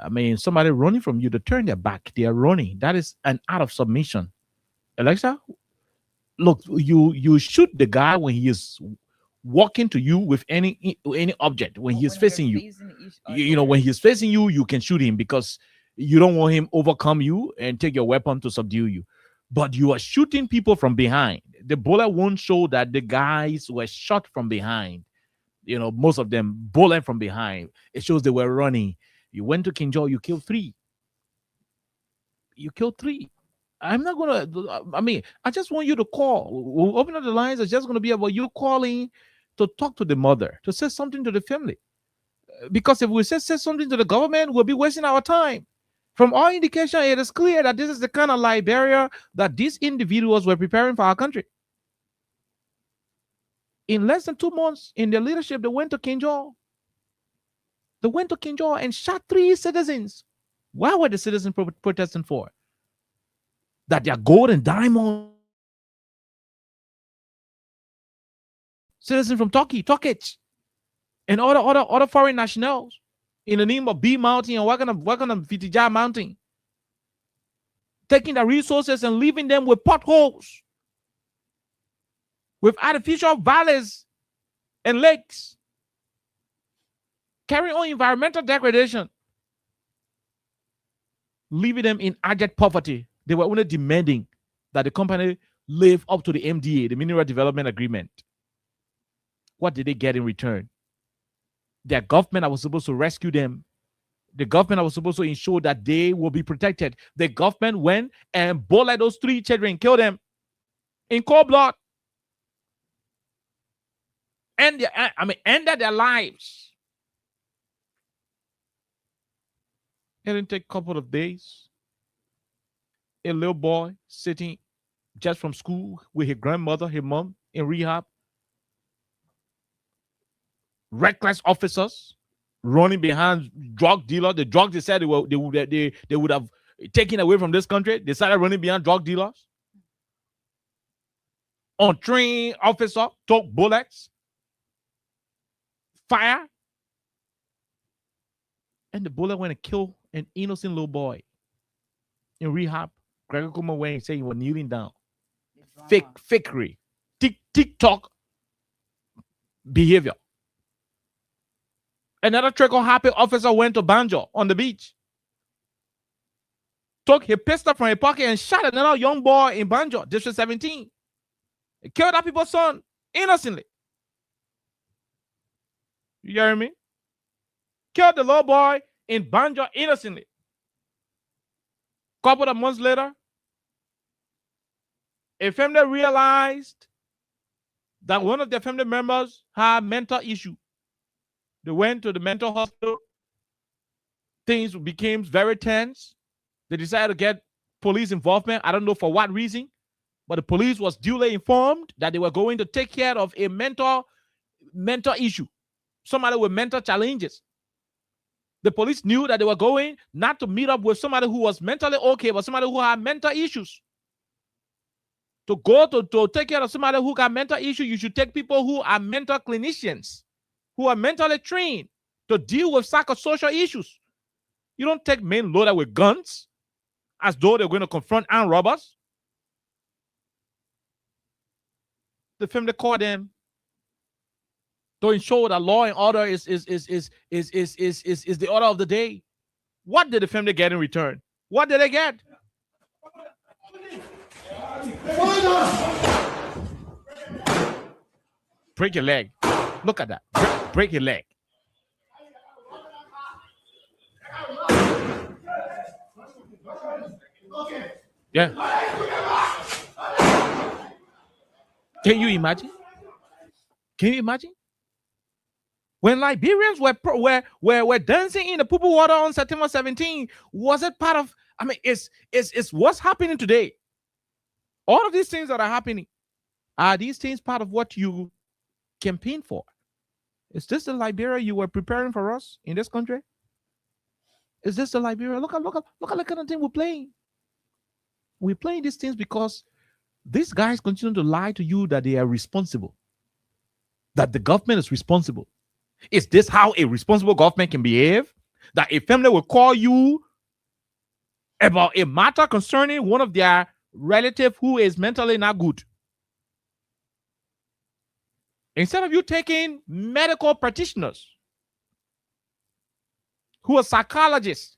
I mean, somebody running from you to turn their back. They are running. That is an act of submission. Alexa, look, you shoot the guy when he is walking to you with any object. When he is facing you, you know, when he is facing you, you can shoot him because you don't want him overcome you and take your weapon to subdue you. But you are shooting people from behind. The bullet won't show that the guys were shot from behind. You know, most of them bullet from behind. It shows they were running. You went to Kinjor, you killed 3. You killed 3. I'm not gonna. I mean, I just want you to call. We'll open up the lines. It's just gonna be about you calling to talk to the mother, to say something to the family. Because if we say something to the government, we'll be wasting our time. From all indication, it is clear that this is the kind of Liberia that these individuals were preparing for our country. In less than 2 months, in their leadership, they went to Kinjor. They went to Kinjor and shot 3 citizens. What were the citizens protesting for? That their gold and diamond. Citizens from Turkish, and other foreign nationals in the name of B Mountain and working on Vitija Mountain, taking the resources and leaving them with potholes, with artificial valleys and lakes, carrying on environmental degradation, leaving them in abject poverty. They were only demanding that the company live up to the MDA, the Mineral Development Agreement. What did they get in return? Their government that was supposed to rescue them, the government that was supposed to ensure that they will be protected, the government went and bullied those 3 children, killed them in cold blood, and ended their lives. It didn't take a couple of days. A little boy sitting just from school with his grandmother, his mom, in rehab. Reckless officers running behind drug dealers. The drugs they said they would have taken away from this country. They started running behind drug dealers. Untrained officer took bullets, fire, and the bullet went and killed an innocent little boy in rehab. Gregor Kuma went and said he was kneeling down. Fakery. TikTok behavior. Another trickle-happy officer went to Banjo on the beach. Took his pistol from his pocket and shot another young boy in Banjo, District 17. They killed that people's son innocently. You hear me? Killed the little boy in Banjo innocently. Couple of months later, a family realized that one of their family members had mental issue. They went to the mental hospital. Things became very tense. They decided to get police involvement. I don't know for what reason, but the police was duly informed that they were going to take care of a mental issue, somebody with mental challenges. The police knew that they were going not to meet up with somebody who was mentally okay, but somebody who had mental issues. To go to take care of somebody who got mental issues, you should take people who are mental clinicians, who are mentally trained to deal with psychosocial issues. You don't take men loaded with guns as though they're going to confront armed robbers. The family called them to ensure that law and order is the order of the day. What did the family get in return? What did they get? Break your leg. Look at that. Break your leg. Yeah. Can you imagine? Can you imagine? When Liberians were dancing in the poo water on September 17, was it part of, I mean, it's what's happening today. All of these things that are happening, are these things part of what you campaign for? Is this the Liberia you were preparing for us in this country? Is this the Liberia? Look at the kind of thing we're playing. We're playing these things because these guys continue to lie to you that they are responsible, that the government is responsible. Is this how a responsible government can behave? That a family will call you about a matter concerning one of their relatives who is mentally not good. Instead of you taking medical practitioners who are psychologists,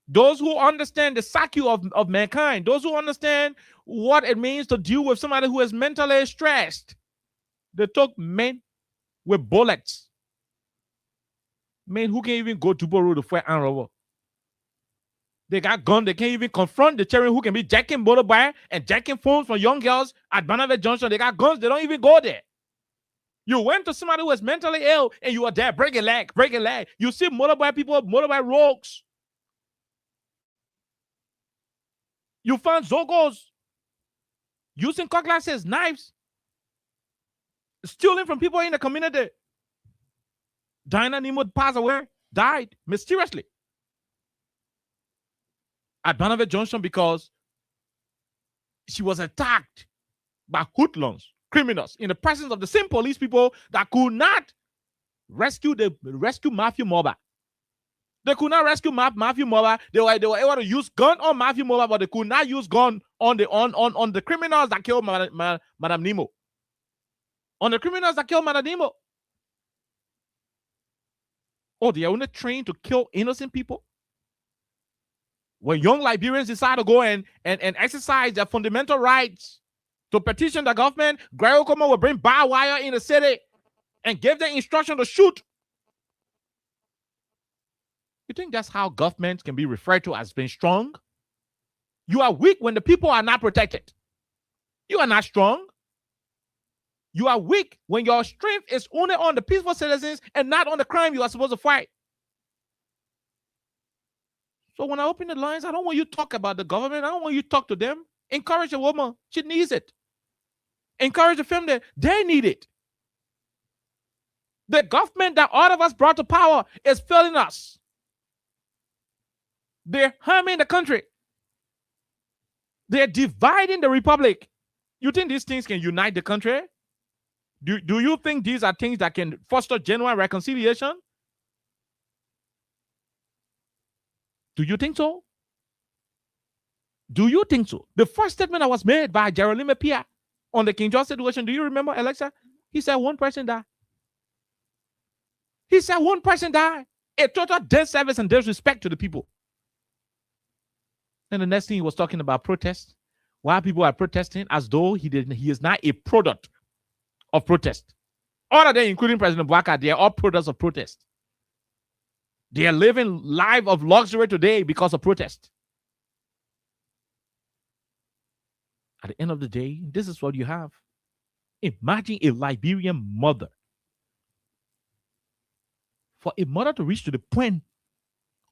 those who understand the psyche of mankind, those who understand what it means to deal with somebody who is mentally stressed, they took men with bullets. Men who can't even go to Boro to fight and robber. They got guns. They can't even confront the children who can be jacking motorbike and jacking phones from young girls at Barnabas Junction. They got guns. They don't even go there. You went to somebody who was mentally ill and you are there, break a leg. You see motorbike people, motorbike rogues. You found Zogos using cutlasses, knives, stealing from people in the community. Diana Nemo passed away, died mysteriously at Barnabas Junction because she was attacked by hoodlums, criminals, in the presence of the same police people that could not rescue Matthew Mobile. They could not rescue Matthew Mobile. They were able to use gun on Matthew Mobile, but they could not use gun on the criminals that killed Madame Nemo. On the criminals that killed Madame Nemo. Oh, they are only trained to kill innocent people? When young Liberians decide to go and exercise their fundamental rights to petition the government, Gregory Okoma will bring barbed wire in the city and give them instruction to shoot. You think that's how government can be referred to as being strong? You are weak when the people are not protected. You are not strong. You are weak when your strength is only on the peaceful citizens and not on the crime you are supposed to fight. So when I open the lines, I don't want you to talk about the government. I don't want you to talk to them. Encourage a woman. She needs it. Encourage a family. They need it. The government that all of us brought to power is failing us. They're harming the country. They're dividing the republic. You think these things can unite the country? Do you think these are things that can foster genuine reconciliation? Do you think so? Do you think so? The first statement that was made by Geraldine Mepia on the King George situation, do you remember, Alexa? He said one person died. He said one person died. A total disservice and disrespect to the people. And the next thing he was talking about protests. Why people are protesting as though he is not a product of protest. All of them, including President Bouaka, they are all products of protest. They are living life of luxury today because of protest. At the end of the day, this is what you have. Imagine a Liberian mother. For a mother to reach to the point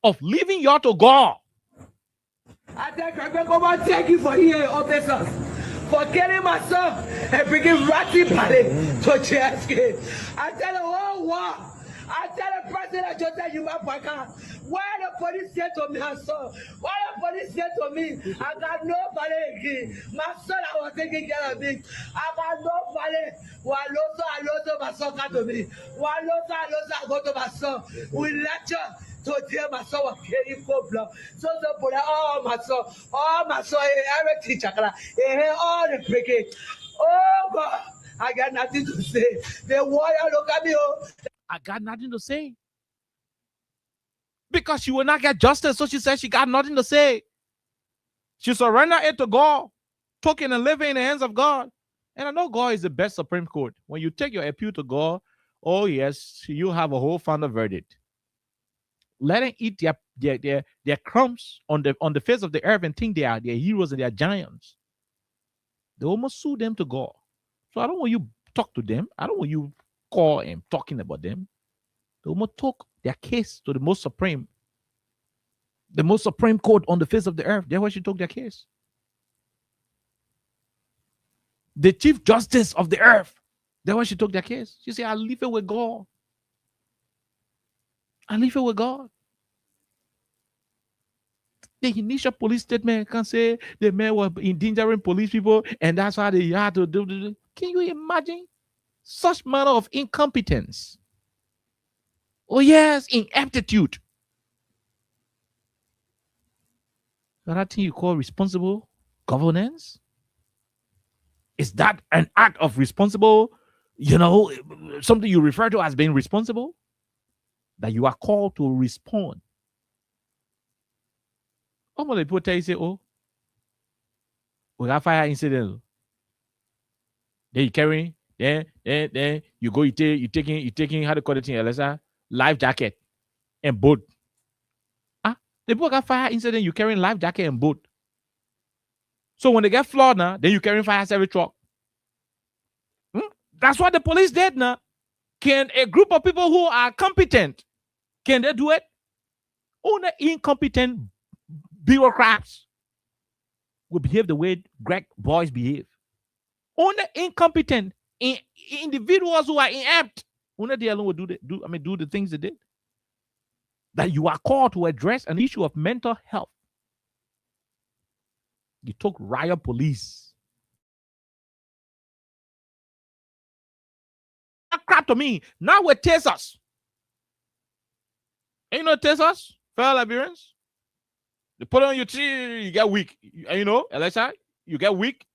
of leaving y'all to go. I thank you for here, officers, for getting my son and bringing Ratty Paddy to JSK. I tell the whole world, I tell the president Joseph Yuma, why the police said to me, son? Why the police said to me, I got nobody again. My son, I was taking care of him. I got nobody. Waloso, my son come to me. Waloso, I go to my son. We lecture. So dear my son was carrying full blood. So put all my son, every teacher, all the brigade. Oh God, I got nothing to say. The warrior look at me. I got nothing to say. Because she will not get justice. So she said she got nothing to say. She surrendered it to God, talking and living in the hands of God. And I know God is the best Supreme Court. When you take your appeal to God, oh yes, you have a whole final verdict. Let them eat their crumbs on the face of the earth and think they are heroes and they are giants. They almost sue them to God. So I don't want you talk to them. I don't want you call and talking about them. They almost took their case to the most supreme court on the face of the earth. That's why she took their case. The Chief Justice of the earth. That's why she took their case. She said, I leave it with God. I leave it with God. The initial police statement can say the man was endangering police people and that's why they had to do. Can you imagine such manner of incompetence? Oh yes, ineptitude. That thing you call responsible governance? Is that an act of responsible, something you refer to as being responsible? That you are called to respond. How many people tell you, say, oh, we got fire incident. Then you carry, then you go, you taking, how to call it in Elisa? Life jacket and boat. The people got fire incident, you carrying life jacket and boat. So when they get flawed now, then you carrying fire service truck. That's what the police did now. Can a group of people who are competent, can they do it? Only incompetent bureaucrats will behave the way Greg boys behave. Only incompetent individuals who are inept, only they alone will do the things they did. That you are called to address an issue of mental health. You took riot police. That crap to me. Now with tasers. Ain't no tasers, fellow Liberians. They put on your tree, you get weak. Alexa, you get weak.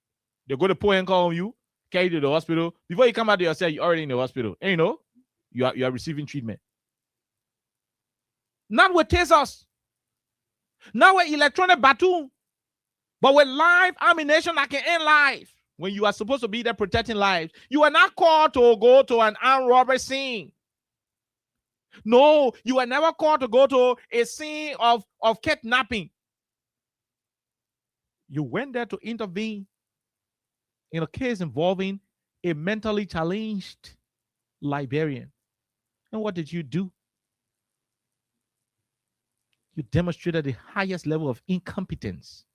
They go to pull and call on you, carry you to the hospital. Before you come out to yourself, you're already in the hospital. And you are receiving treatment. Not with tasers. Not with electronic baton. But with live ammunition that can end life. When you are supposed to be there protecting lives, you are not called to go to an armed robbery scene. No, you are never called to go to a scene of kidnapping. You went there to intervene in a case involving a mentally challenged Liberian. And what did you do? You demonstrated the highest level of incompetence.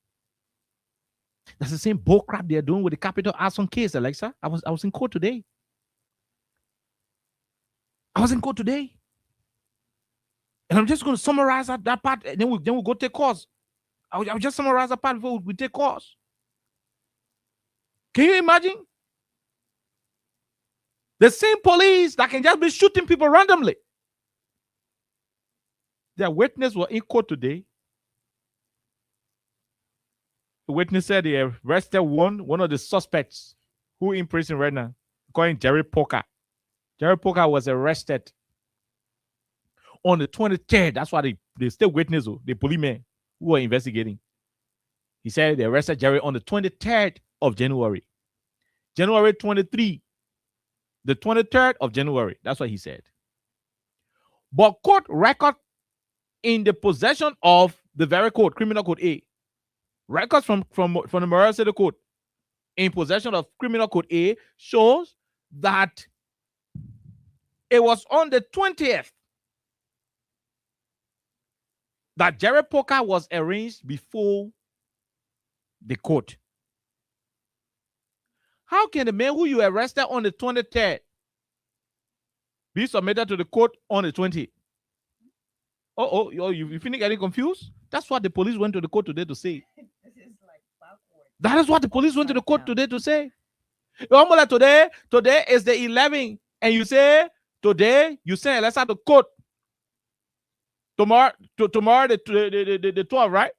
That's the same bull crap they're doing with the Capital Arson case, Alexa. I was in court today. And I'm just going to summarize that part, and then we'll go take course. I'll just summarize that part before we take course. Can you imagine? The same police that can just be shooting people randomly. Their witness were in court today. The witness said they arrested one of the suspects who in prison right now, calling Jerry Poker. Jerry Poker was arrested on the 23rd. That's why they still witness the policemen who were investigating. He said they arrested Jerry on the 23rd of January. January 23. The 23rd of January. That's what he said. But court record in the possession of the very code, Criminal Code A. Records from the Memorial City Court in possession of Criminal Code A shows that it was on the 20th that Jerry Poker was arraigned before the court. How can the man who you arrested on the 23rd be submitted to the court on the 20th? You finish getting confused? That's what the police went to the court today to say. That is what the police went to the court today to say. Today is the 11th, and you say today you send let's have the court. Tomorrow the 12th, right?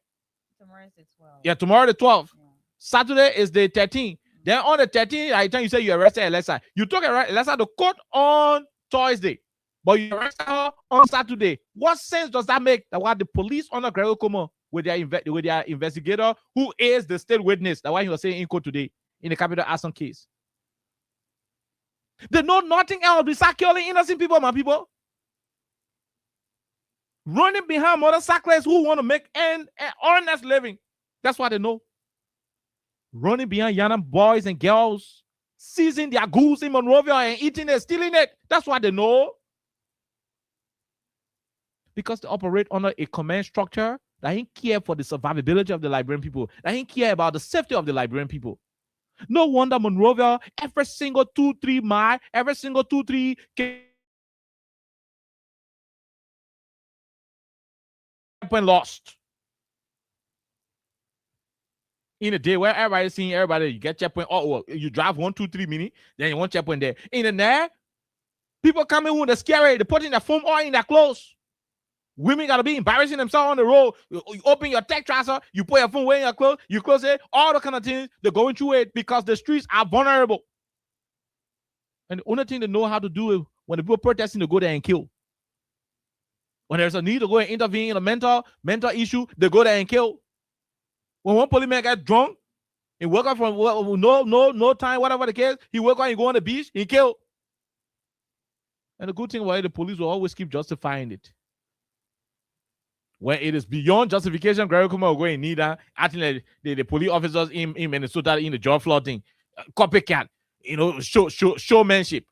Tomorrow is the 12th. Yeah, tomorrow the 12th. Yeah. Saturday is the 13th. Then on the 13th, I tell you say you arrested Alexa. You took Alexa to court on Thursday, but you arrested her on Saturday. What sense does that make? That what the police under Gregory Como with their investigator, who is the state witness, that why he was saying in court today in the capital arson case. They know nothing else besides killing innocent people, my people. Running behind motorcyclists who want to make an honest living. That's what they know. Running behind young boys and girls, seizing their goods in Monrovia and eating it, stealing it. That's what they know. Because they operate under a command structure that ain't care for the survivability of the Liberian people. That ain't care about the safety of the Liberian people. No wonder Monrovia, every single 2-3 mile, every single 2-3 checkpoint lost. In a day where everybody's seeing everybody, you get checkpoint. You drive 1-2-3 minutes, then you want checkpoint there. In the night, people coming with the scary, they putting their phone all in their clothes. Women gotta be embarrassing themselves on the road. You open your tech trouser, you put your phone away in your clothes, you close it, all the kind of things. They're going through it because the streets are vulnerable. And the only thing they know how to do is when the people protesting, they go there and kill. When there's a need to go and intervene in a mental issue, they go there and kill. When one policeman gets drunk, he woke up from no time, whatever the case, he woke up and go on the beach, he killed. And the good thing was the police will always keep justifying it. When it is beyond justification, Gregory Kuma will go in neither acting like the police officers in Minnesota in the job flooding, copycat, showmanship,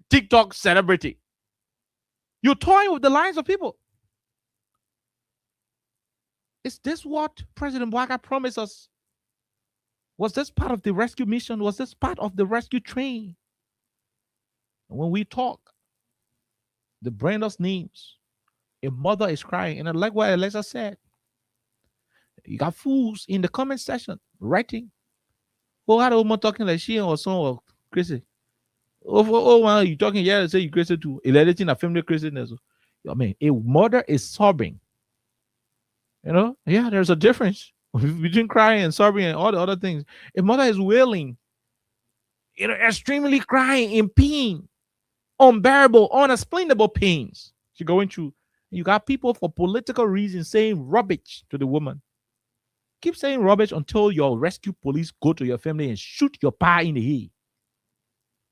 TikTok celebrity. You're toying with the lives of people. Is this what President Bouaga promised us? Was this part of the rescue mission? Was this part of the rescue train? And when we talk, the brainless names, a mother is crying, and like what Alexa said, you got fools in the comment section writing. Oh, how the woman talking like she or son or crazy? Oh, you talking? Yeah, say you crazy too. Relating a family craziness. I mean, a mother is sobbing. Yeah, there's a difference between crying and sobbing and all the other things. A mother is wailing, extremely crying in pain, unbearable, unexplainable pains she's going through. You got people for political reasons saying rubbish to the woman. Keep saying rubbish until your rescue police go to your family and shoot your pa in the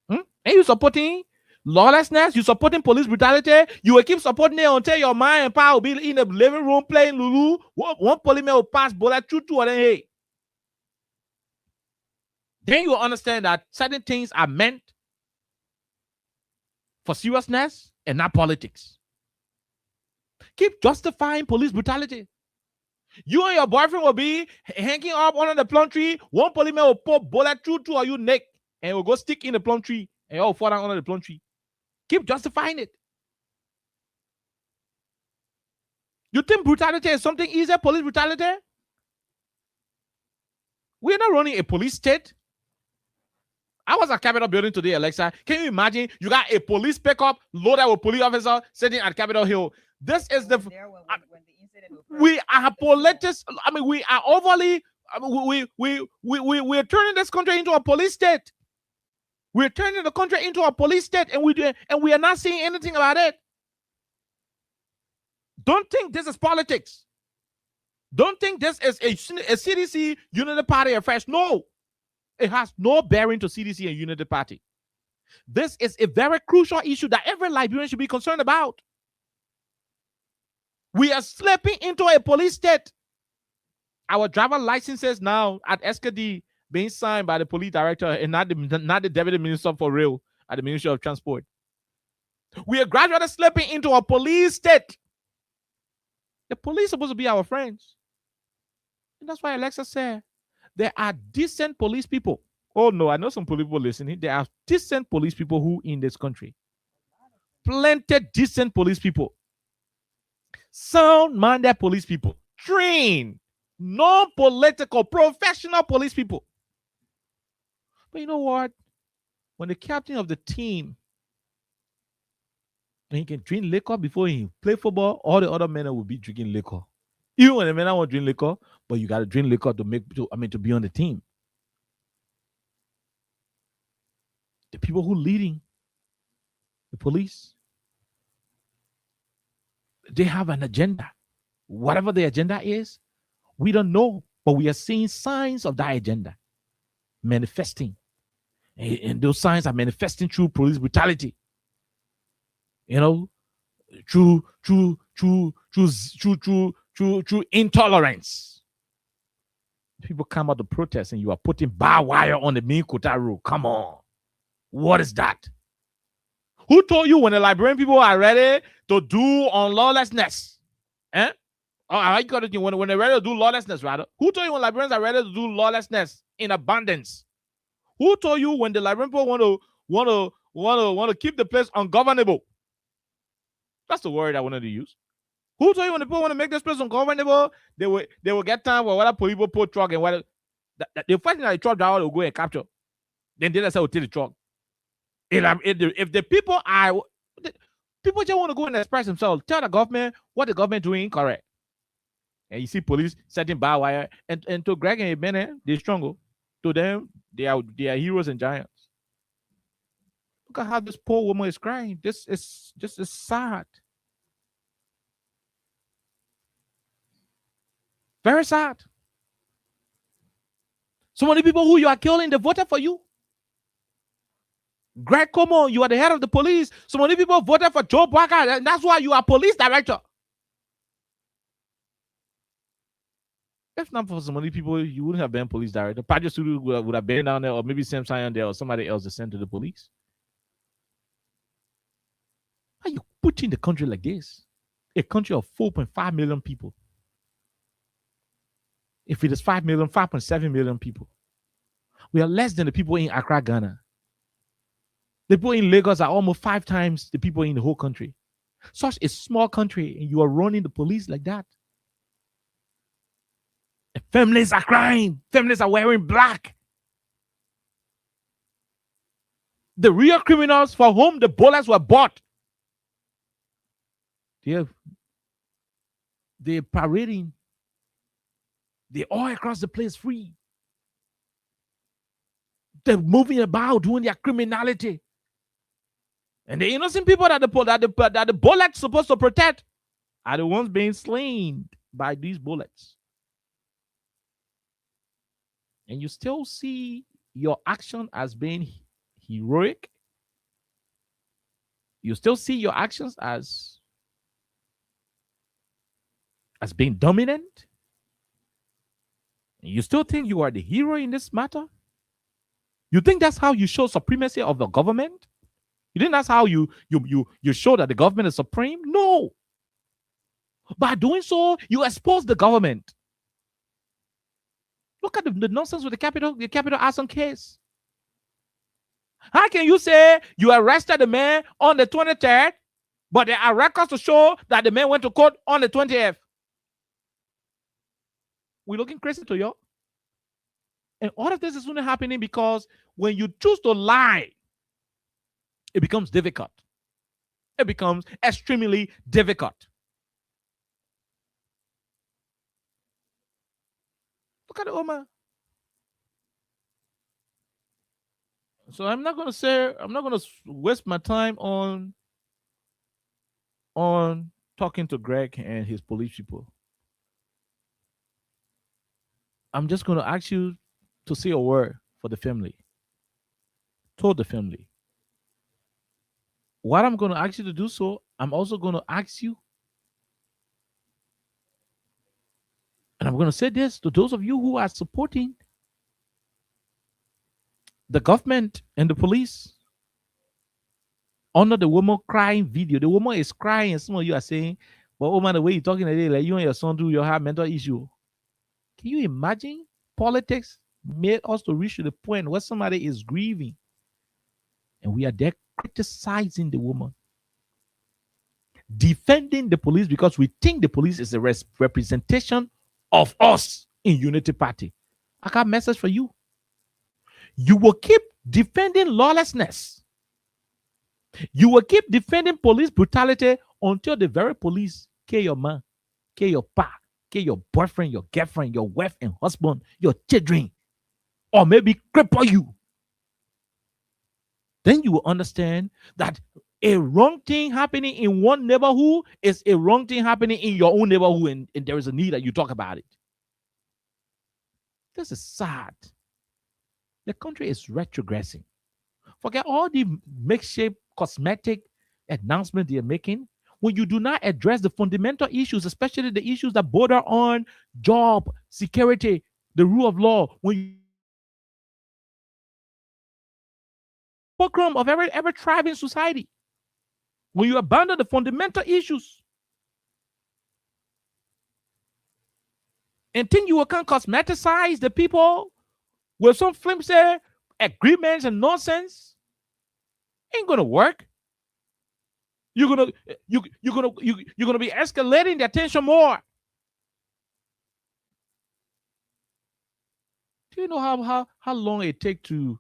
head. And you supporting lawlessness? You supporting police brutality? You will keep supporting it until your ma and pa will be in the living room playing Lulu. One policeman will pass bullet through two of them head. Then you will understand that certain things are meant for seriousness and not politics. Keep justifying police brutality. You and your boyfriend will be hanging up under the plum tree. One policeman will put bullet through two of your neck and will go stick in the plum tree and you'll fall down under the plum tree. Keep justifying it. You think brutality is something easy? Police brutality? We're not running a police state. I was at Capitol Building today, Alexa. Can you imagine? You got a police pickup loaded with police officers sitting at Capitol Hill. This is the we are politics. I mean, we are overly. We're turning this country into a police state. We're turning the country into a police state, and we are not seeing anything about it. Don't think this is politics. Don't think this is a CDC Unity Party affair. No, it has no bearing to CDC and Unity Party. This is a very crucial issue that every Liberian should be concerned about. We are slipping into a police state. Our driver licenses now at SKD being signed by the police director and not the deputy minister for rail at the Ministry of Transport. We are gradually slipping into a police state. The police are supposed to be our friends. And that's why Alexa said there are decent police people. Oh no, I know some police people listening. There are decent police people who in this country. Plenty decent police people. Sound-minded police people. Trained, non-political, professional police people. But you know what? When the captain of the team, and he can drink liquor before he play football, all the other men will be drinking liquor. Even when the men won't drink liquor, but you got to drink liquor to be on the team. The people who leading the police, they have an agenda. Whatever the agenda is, we don't know, but we are seeing signs of that agenda manifesting. And those signs are manifesting through police brutality. Through intolerance. People come out to protest and you are putting barbed wire on the main Kota road. Come on. What is that? Who told you when the Liberian people are ready to do on lawlessness? When they're ready to do lawlessness, rather? Who told you when Liberians are ready to do lawlessness in abundance? Who told you when the Liberian people want to keep the place ungovernable? That's the word I wanted to use. Who told you when the people want to make this place ungovernable, they will get time for whether people put truck and whether the first thing that the truck driver will go and capture. Then they say will take the truck. If the people just want to go and express themselves, tell the government what the government doing incorrect. And you see police setting barbed wire, and to Greg and Bennett, they're stronger. To them, they are heroes and giants. Look at how this poor woman is crying. This is sad. Very sad. So many people who you are killing, they voted for you. Greg Como, you are the head of the police. So many people voted for Joe Barker, and that's why you are police director. If not for so many people, you wouldn't have been police director. Padre Sulu would have been down there, or maybe Sam Sion there, or somebody else to send to the police. How you putting the country like this? A country of 4.5 million people. If it is 5 million, 5.7 million people. We are less than the people in Accra, Ghana. The people in Lagos are almost 5 times the people in the whole country. Such a small country, and you are running the police like that. And families are crying. Families are wearing black. The real criminals for whom the bullets were bought, they're parading. They're all across the place free. They're moving about, doing their criminality. And the innocent people that the bullets supposed to protect are the ones being slain by these bullets. And you still see your action as being heroic. You still see your actions as being dominant. You still think you are the hero in this matter? You think that's how you show supremacy of the government? You think that's how you show that the government is supreme? No. By doing so, you expose the government. Look at the nonsense with the capital arson case. How can you say you arrested the man on the 23rd, but there are records to show that the man went to court on the 20th? We're looking crazy to you. And all of this is only happening because when you choose to lie, it becomes difficult. It becomes extremely difficult. Look at the Omar. So I'm not going to waste my time on talking to Greg and his police people. I'm just going to ask you to say a word for the family. Told the family. What I'm going to ask you to do so, I'm also going to ask you, and I'm going to say this to those of you who are supporting the government and the police under the woman crying video. The woman is crying, and some of you are saying, but oh man, the way you're talking today, like you and your son do, you have mental issue. Can you imagine? Politics made us to reach to the point where somebody is grieving and we are there criticizing the woman, defending the police because we think the police is a representation of us in Unity Party. I got a message for you. You will keep defending lawlessness. You will keep defending police brutality until the very police kill your man, kill your pa, kill your boyfriend, your girlfriend, your wife and husband, your children, or maybe cripple you. Then you will understand that a wrong thing happening in one neighborhood is a wrong thing happening in your own neighborhood, and there is a need that you talk about it. This is sad. The country is retrogressing. Forget all the makeshift cosmetic announcements they're making. When you do not address the fundamental issues, especially the issues that border on job, security, the rule of law, when you program of every tribe in society, when you abandon the fundamental issues and think you can cosmeticize the people with some flimsy agreements and nonsense, ain't gonna work. You're gonna be escalating the attention more. Do you know how long it takes to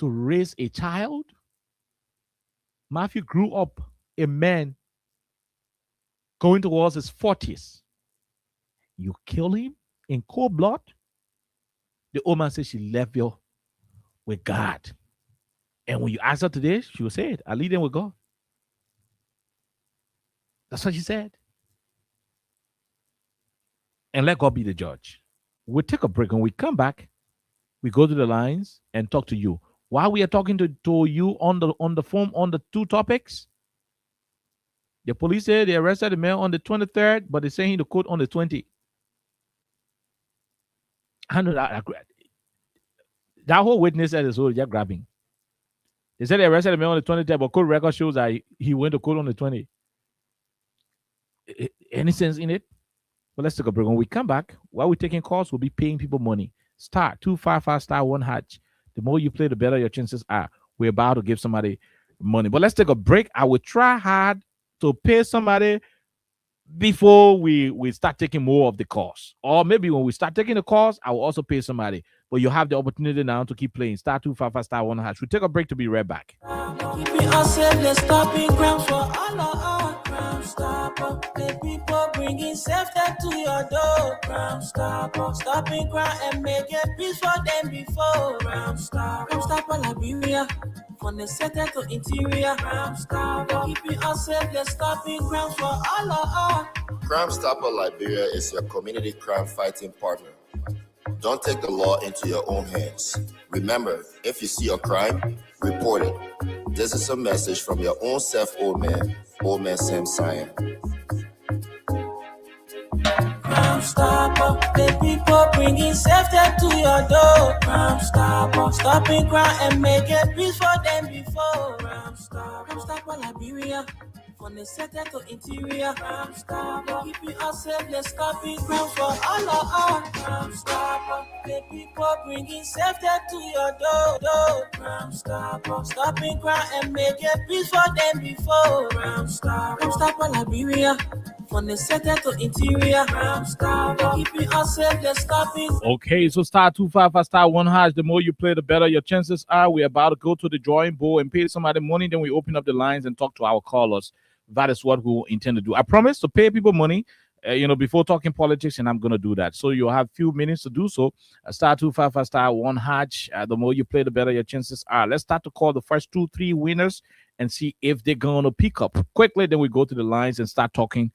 raise a child? Matthew grew up a man going towards his 40s. You kill him in cold blood. The old man says she left you with God. And when you ask her today, she will say it. I lead them with God. That's what she said. And let God be the judge. We'll take a break. When we come back, we go to the lines and talk to you. While we are talking to you on the phone on the two topics, the police said they arrested the man on the 23rd, but they're saying the court on the 20th. I know that whole witness said is just grabbing. They said they arrested the man on the 23rd, but court record shows that he went to court on the 20th. Any sense in it? But let's take a break. When we come back, while we're taking calls, we'll be paying people money. Star 255 star 1 hatch. The more you play, the better your chances are. We're about to give somebody money. But let's take a break. I will try hard to pay somebody before we start taking more of the calls. Or maybe when we start taking the calls, I will also pay somebody. But you have the opportunity now to keep playing. Star 255 star 1 hatch. We'll take a break to be right back. Keeping ourselves stopping grounds for all our Crime Stopper. The people bringing safety to your door. Crime Stopper. Stopping crime and making peace for them before. Crime Stopper Liberia. From the center to interior. Crime Stopper. Keeping ourselves stopping grounds for all our Crime Stopper Liberia is your community crime fighting partner. Don't take the law into your own hands. Remember, if you see a crime, report it. This is a message from your own self, old man Sam Cyan. Crime Stopper, the people bringing safety to your door. Crime Stopper, stopping crime and making peace for them before. Crime Stopper Liberia. From the center to interior, Crime Stopper. Keeping ourselves stopping crime for all our Crime Stopper. The people bringing safety to your door. Crime Stopper. Stopping crime and making peace for them before. Crime Stopper Liberia. From the center to interior, Crime Stopper. Keeping ourselves stopping. Okay, so star 255 star 1 hash. The more you play, the better your chances are. We're about to go to the drawing board and pay somebody money. Then we open up the lines and talk to our callers. That is what we will intend to do. I promise to pay people money, before talking politics, and I'm going to do that. So you'll have a few minutes to do so. Star 255 star 1 hatch. The more you play, the better your chances are. Let's start to call the first 2-3 winners and see if they're going to pick up quickly. Then we go to the lines and start talking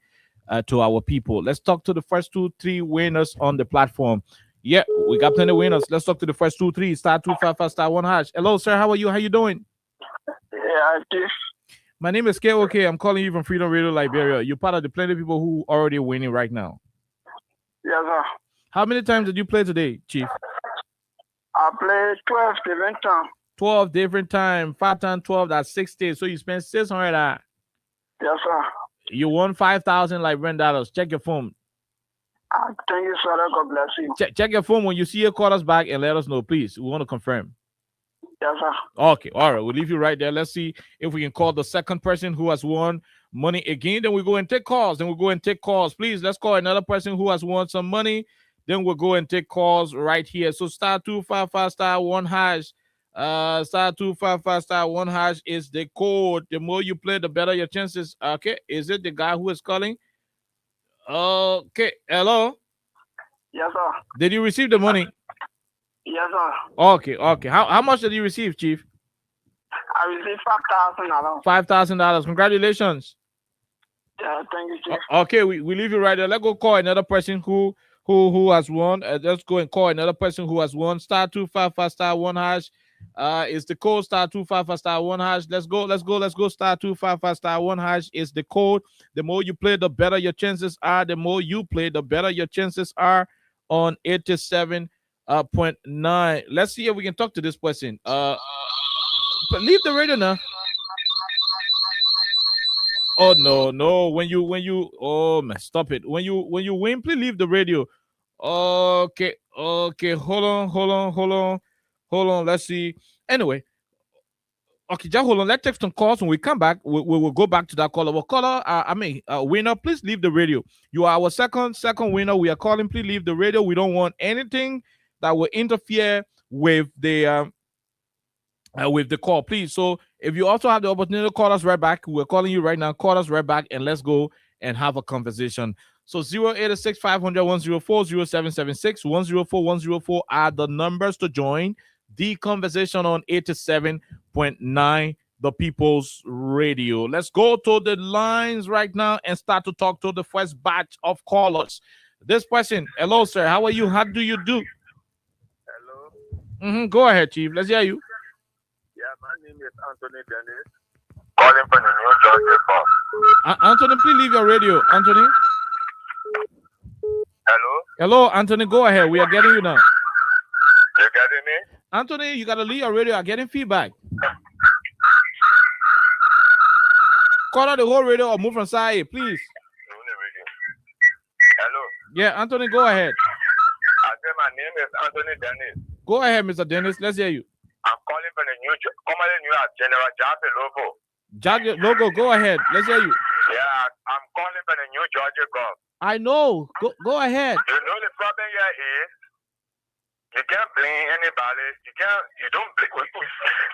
to our people. Let's talk to the first 2-3 winners on the platform. Yeah, we got plenty of winners. Let's talk to the first 2-3 star 255 star 1 hash. Hello, sir. How are you? How you doing? Yeah, Chief. My name is KOK. I'm calling you from Freedom Radio Liberia. You're part of the plenty of people who are already winning right now. Yes, sir. How many times did you play today, Chief? I played 12 different times. 12 different times. 5 times 12, that's 60. So you spent 600. Yes, sir. You won 5,000 Liberian dollars. Check your phone. Thank you, sir. God bless you. Check your phone when you see it. Call us back and let us know, please. We want to confirm. Yes, sir. Okay, all right. We'll leave you right there. Let's see if we can call the second person who has won money again. Then we go and take calls. Please, let's call another person who has won some money. Then we'll go and take calls right here. So star 255 star 1 hash. Star 255 star 1 hash is the code. The more you play, the better your chances. Okay, is it the guy who is calling? Okay, hello. Yes, sir. Did you receive the money? Yes, sir. Okay. How much did you receive, Chief? I received $5,000. $5,000. Congratulations. Yeah, thank you, Chief. Okay, we leave you right there. Let's go call another person who has won. Let's go and call another person who has won. Star 255 star 1 hash. Is the code star 255 star 1 hash. Let's go. Star 255 star 1 hash is the code. The more you play, the better your chances are. The more you play, the better your chances are on 87.9. Let's see if we can talk to this person. Leave the radio now. Oh no. When you oh man, stop it. When you win, please leave the radio. Okay. Hold on. Let's see. Anyway. Okay, just hold on. Let's take some calls. When we come back, we will go back to that caller. Well, caller, winner, please leave the radio. You are our second winner. We are calling. Please leave the radio. We don't want anything that will interfere with the call, please. So if you also have the opportunity to call us right back, we're calling you right now. Call us right back and let's go and have a conversation. So 086 500 104 0776 104 104 are the numbers to join the conversation on 87.9 the People's Radio. Let's go to the lines right now and start to talk to the first batch of callers. This person, hello, sir. How are you? How do you do? Hello. Go ahead, Chief. Let's hear you. Yeah, my name is Anthony Dennis. Calling from the New Georgia Farm. Anthony, please leave your radio. Anthony. Hello, Anthony. Go ahead. We are getting you now. You getting me? Anthony, you gotta leave your radio. I'm getting feedback. Call out the whole radio or move from side, please. Hello. Yeah, Anthony, go ahead. I said my name is Anthony Dennis. Go ahead, Mr. Dennis. Let's hear you. I'm calling from the commonly New York General Jaffe Logo. Logo, go ahead. Let's hear you. Yeah, I'm calling from the New Georgia Gulf. I know. Go ahead. You know the problem here is you can't blame anybody. You don't blame.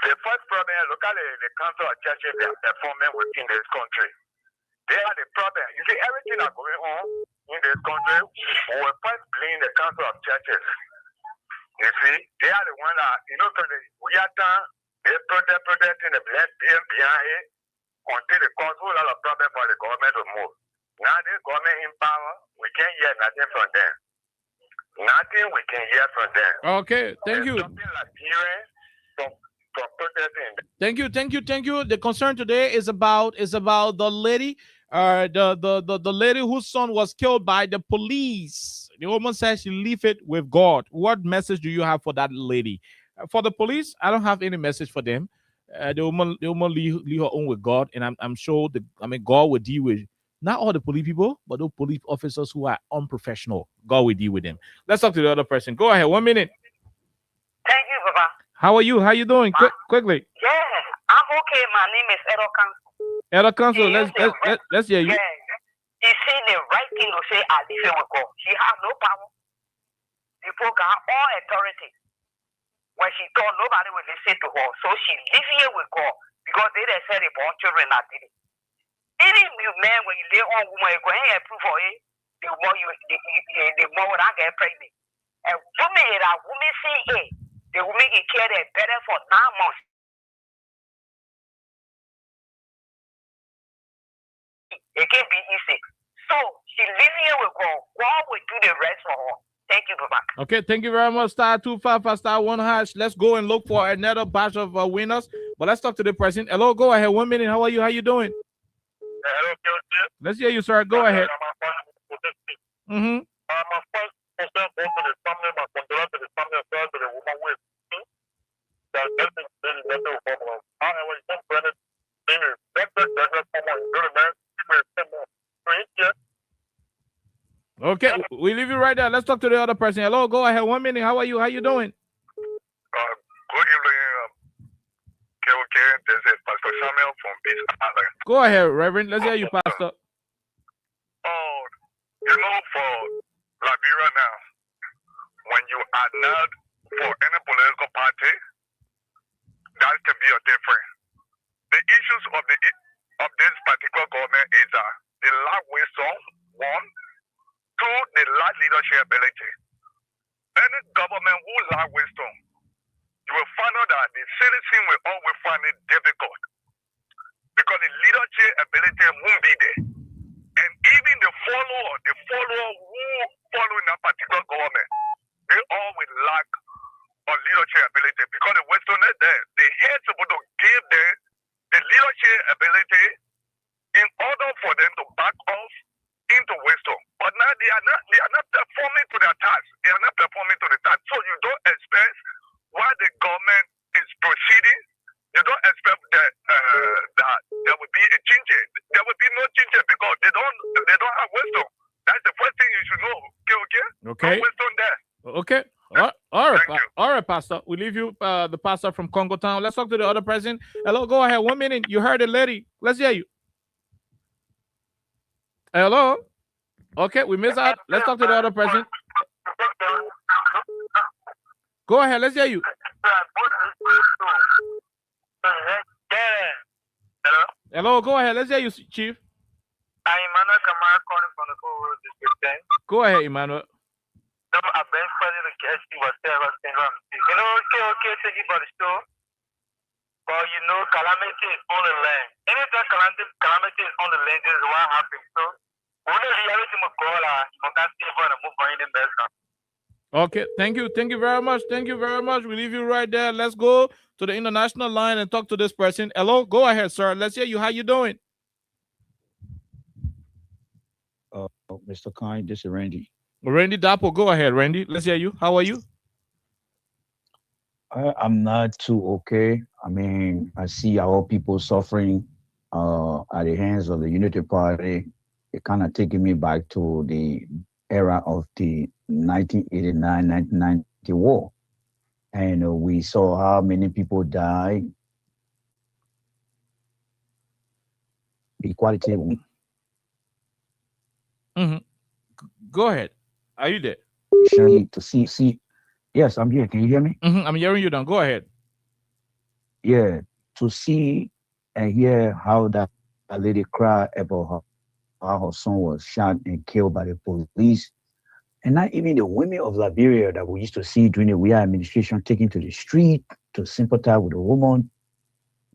The first problem is locally the council of churches they are performing within this country. They are the problem. You see, everything that's going on in this country, we will first blame the council of churches. You see, they are the one that, we are done, they protecting the black being behind it until they cause a whole lot of problem for the government to move. Now this government in power, we can't hear nothing from them. Nothing we can hear from them. Okay, thank you. Something like hearing from protesting. Thank you. The concern today is about the lady, the lady whose son was killed by the police. The woman says she leave it with God. What message do you have for that lady? For the police, I don't have any message for them. The woman leave her own with God, and I'm sure God will deal with not all the police people, but those police officers who are unprofessional. God will deal with them. Let's talk to the other person. Go ahead. 1 minute. Thank you, Baba. How are you? How you doing? Yeah, Quickly. I'm okay. My name is Edo Council. Edo Council, let's hear you. Yeah. He said the right thing to say, I live with God. She has no power. People got all authority. When she thought nobody would listen to her, so she live here with God because they said they born children are did it. Any man when you lay on woman, you go ahead and prove for it, the more would I get pregnant. And woman say, hey, the woman get cared better for 9 months. It can be easy. So she live here with God. God will do the rest for her. Thank you, Baba. Okay, thank you very much. *255 *1#. Let's go and look for another batch of winners. But let's talk to the person. Hello, go ahead. 1 minute. How are you? How you doing? Hello, Let's hear you, sir. Go ahead. Mm-hmm. My first concern goes to the family, my condolence to the family as well as to the woman who is sick. That everything is really better with problem. However, you don't brand it, being respected, that's not someone you do, man. People are simple. Okay, we leave you right there. Let's talk to the other person. Hello, go ahead. 1 minute. How are you? How you doing? Good evening, KOK. This is Pastor Samuel from Peace Island. Go ahead, Reverend. Let's hear you, Pastor. Oh, you know, for Liberia now, when you are not for any political party, that can be a difference. The issues of this particular government is the lack of wisdom, one, two, the lack of leadership ability. Any government who lack wisdom, you will find out that the citizen will always find it difficult because the leadership ability won't be there. And even the follower who follow in that particular government, they all will lack of leadership ability because the wisdom is there. The head supposed to give them the leadership ability in order for them to back off into wisdom. But now they are not performing to their task. They are not performing to the task. So you don't expect while the government is proceeding, you don't expect that there will be a change. There will be no change because they don't have wisdom. That's the first thing you should know. Okay. No wisdom there. Okay. All right. All right, Pastor. We leave you, the pastor from Congo Town. Let's talk to the other person. Hello, go ahead. 1 minute. You heard the lady. Let's hear you. Hello. Okay, we missed out. Let's talk to the other person. Go ahead. Let's hear you. Hello. Hello. Go ahead. Let's hear you, Chief. I'm Emmanuel Kamara calling from the Congo District. Go ahead, Emmanuel. No, I've been studying the guest you were there. You know, okay, thank you for the show. But you know, calamity is on the land. Anytime calamity is on the land, this is what happens. So, when the reality will go, you can't see for the move on in the best. Okay, thank you. Thank you very much. Thank you very much. We leave you right there. Let's go to the international line and talk to this person. Hello, go ahead, sir. Let's hear you. How you doing? Mr. Kind, this is Randy. Randy Dapo, go ahead, Randy. Let's hear you. How are you? I'm not too okay. I mean, I see our people suffering at the hands of the Unity Party. It kind of taking me back to the era of the 1989-1990 war. And we saw how many people died. The equality. Mm-hmm. Go ahead. Are you there? To see. Yes, I'm here. Can you hear me? Mm-hmm. I'm hearing you now. Go ahead. Yeah, to see and hear how that lady cried about how her son was shot and killed by the police. And not even the women of Liberia that we used to see during the Weah administration taken to the street to sympathize with the woman.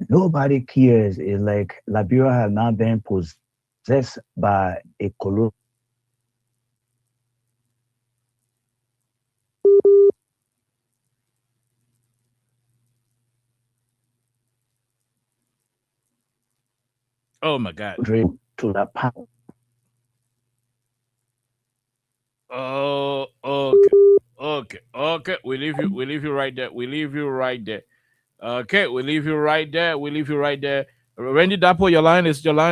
Nobody cares. It's like Liberia has now been possessed by a colonial. Oh my God. To that power. Oh, okay. We leave you right there. Okay, we leave you right there. Randy Dapo, your line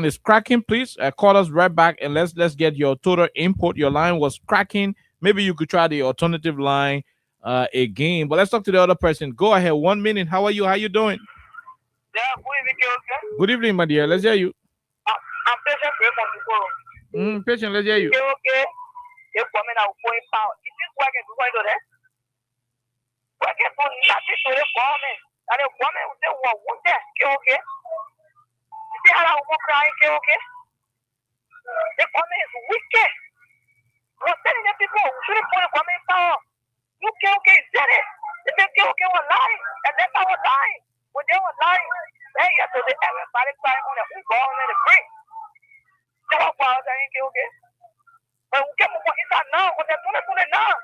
is cracking. Please call us right back and let's get your total input. Your line was cracking. Maybe you could try the alternative line again. But let's talk to the other person. Go ahead. 1 minute. How are you? How you doing? Yeah, good evening, my dear. Let's hear you. I'm patient from the patient, let's hear you. Okay. You're coming out going power. Is this working to find that? Working for nothing to the government. And the government will say, well, what's that? Okay. You see how I'm crying, okay? The government is wicked. We're telling the people, we shouldn't put the government in power. You okay, said it. They say, okay, we're lying. And that's how we're lying. When they were lying, they got to the everybody crying on the government is free. They were okay. But we can't move on inside now, because they're doing it now.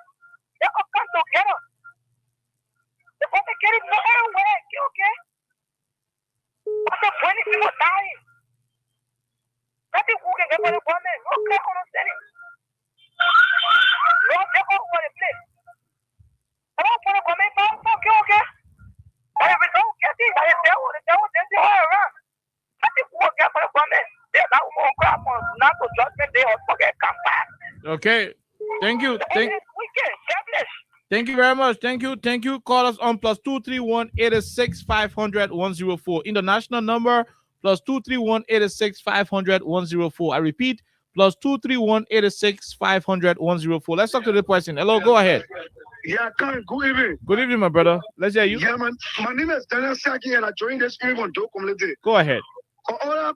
They all come together. They want to get it no anywhere. Okay? What's the point if people dying? Nothing who can get for the government. No clear understanding. No, they all want to play. I don't want to come in. Okay? But if we don't get it, they all around. Nothing who can get for the government. They're not going to grab on. Not to judgment. They all forget come back. Okay. Thank you. Thank you very much. Thank you. Call us on +231 86 500 104. International number +231 86 500 104. I repeat, +231 86 500 104. Let's talk to the person. Hello, go ahead. Yeah, good evening. Good evening, my brother. Let's hear you. Yeah, man. My name is Daniel Saki, and I joined this stream on Do Community. Go ahead.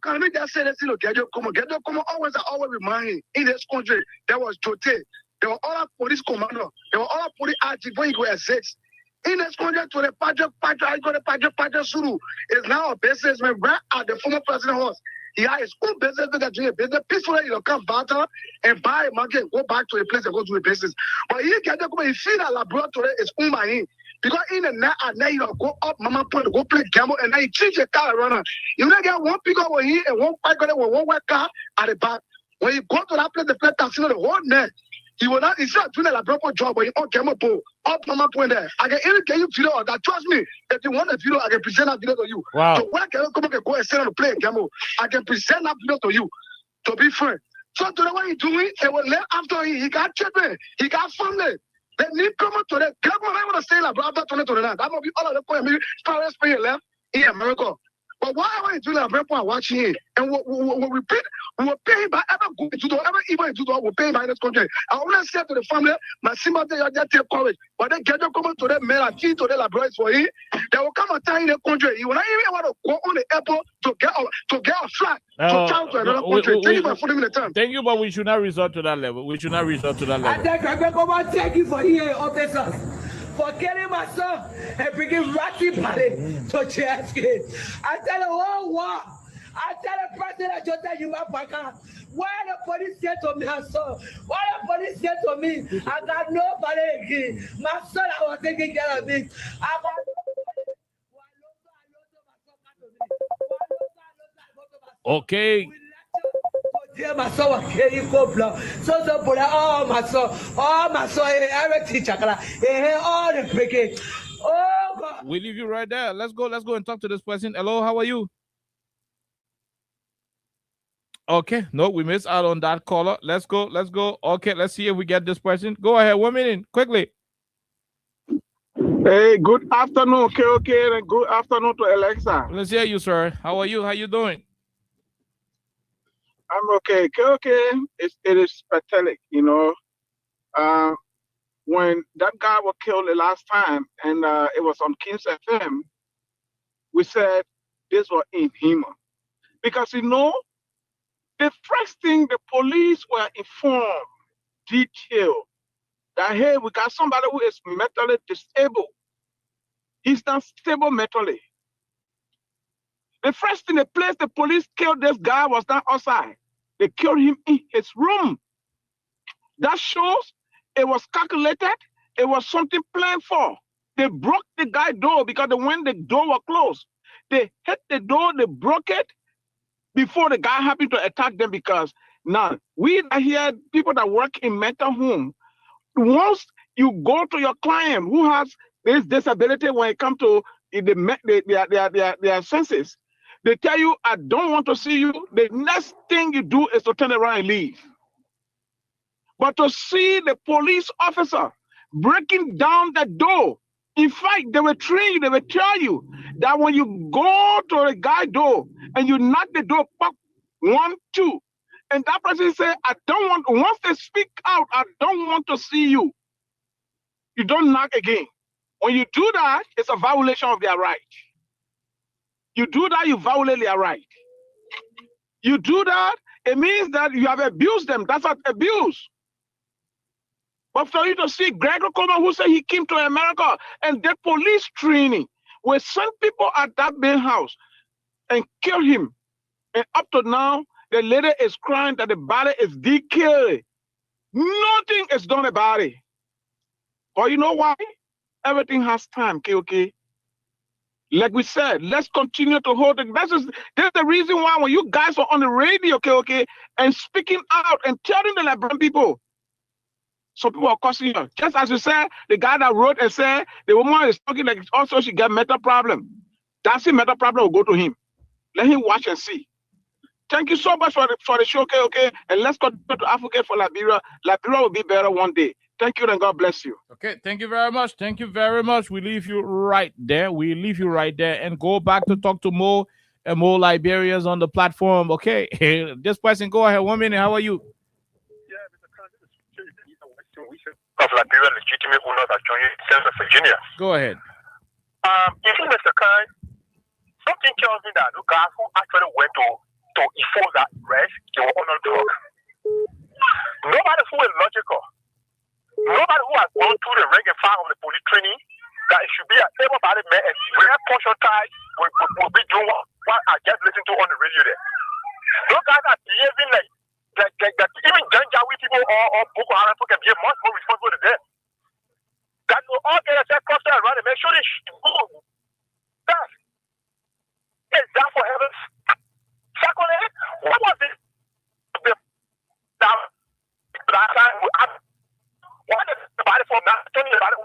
Can we just say that get your always remind me in this country there was Jote. There were all police commander. There were all police active when you go exist. In this country to the Padre Suru is now a businessman right at the former president house. He has his own business that doing a business peacefully. You come battle and buy a market, go back to the place and go to the business. But he can come and see that laboratory is owned by him. Because in the night at night, you go up mama point, go play gamble, and now you change your car runner. You don't get one pick up over here and one bike with one white car at the back. When you go to that place, the play casino, the whole night. He will not, he's not doing a proper job, but you on camera pole, up mama point there. I can even get you video of that. Trust me, if you want a video, I can present that video to you. Wow. So when I can come and go and sit on the play camera, I can present that video to you, to be frank. So today what he doing, and when left after he got children, he got family. They need come to the government. I want to say that, but after 2029, that will be all of the point. Parents pay left in America. But why are you doing that? People watching it, and we will pay by ever go to the ever evil into the will pay by this country. I want to say to the family, my sympathy, you just take courage. But they get you coming to the mail and feed to the laboratories for it. They will come a time in the country. You will not even want to go on the airport to get a flight to travel to another country. Thank you for putting me the time. Thank you, but we should not resort to that level. We should not resort to that level. Thank you for here, officers. For killing my son and bringing ratty party to Cheski. I tell the whole world, I tell the president, just tell you, why the police said to me, son? Why the police said to me, I got nobody again. My son, I was taking care of me. Okay. My son was carrying blood. So oh my son, every teacher, all the breaking. Oh God. We leave you right there. Let's go and talk to this person. Hello, how are you? Okay, no, we missed out on that caller. Let's go. Okay, let's see if we get this person. Go ahead, 1 minute, quickly. Hey, good afternoon, KOK, and good afternoon to Alexa. Let's hear you, sir. How are you? How you doing? I'm okay. KOK, it is pathetic, you know. When that guy was killed the last time, and it was on Kings FM, we said this was inhuman. Because, you know, the first thing the police were informed, detailed, that, hey, we got somebody who is mentally disabled. He's not stable mentally. The first thing, the place the police killed this guy was not outside. They killed him in his room. That shows it was calculated. It was something planned for. They broke the guy's door because when the door was closed, they hit the door, they broke it before the guy happened to attack them. Because now we are here, people that work in mental home. Once you go to your client who has this disability when it comes to their senses, they tell you, I don't want to see you. The next thing you do is to turn around and leave. But to see the police officer breaking down the door, in fact, they will train you, they will tell you that when you go to the guy's door and you knock the door, pop, 1, 2, and that person say, I don't want, once they speak out, I don't want to see you. You don't knock again. When you do that, it's a violation of their right. You do that, you violate their right. You do that, it means that you have abused them. That's not abuse. But for you to see Gregory Coleman, who said he came to America and did police training, we sent people at that main house and killed him. And up to now, the lady is crying that the body is decayed. Nothing is done about it. But you know why? Everything has time, KOK. Like we said, let's continue to hold it. That's the reason why when you guys are on the radio, KOK, and speaking out and telling the Liberian people, some people are cursing you. Just as you said, the guy that wrote and said the woman is talking like also she got mental problem. That's the mental problem will go to him. Let him watch and see. Thank you so much for the show, KOK. And let's continue to advocate for Liberia. Liberia will be better one day. Thank you and God bless you. Okay, thank you very much. Thank you very much. We leave you right there. We leave you right there and go back to talk to more and more Liberians on the platform. Okay, this person, go ahead. 1 minute. How are you? Of Liberia legitimate owners are joining Central Virginia. Go ahead. You see, Mr. Khan, something tells me that the guys who actually went to enforce that arrest, they were on the drug. Nobody who is logical. Nobody who has gone through the rank and file of the police training, that it should be everybody met and very portion ties will be doing what I just listened to on the radio there. Those guys are behaving like even Janjaweed people or Boko Haram people can be much more responsible than them. That will all get a set cluster around and make sure they should go. Is that for heaven's? Secondly, what was it? Why did the body for not telling the body?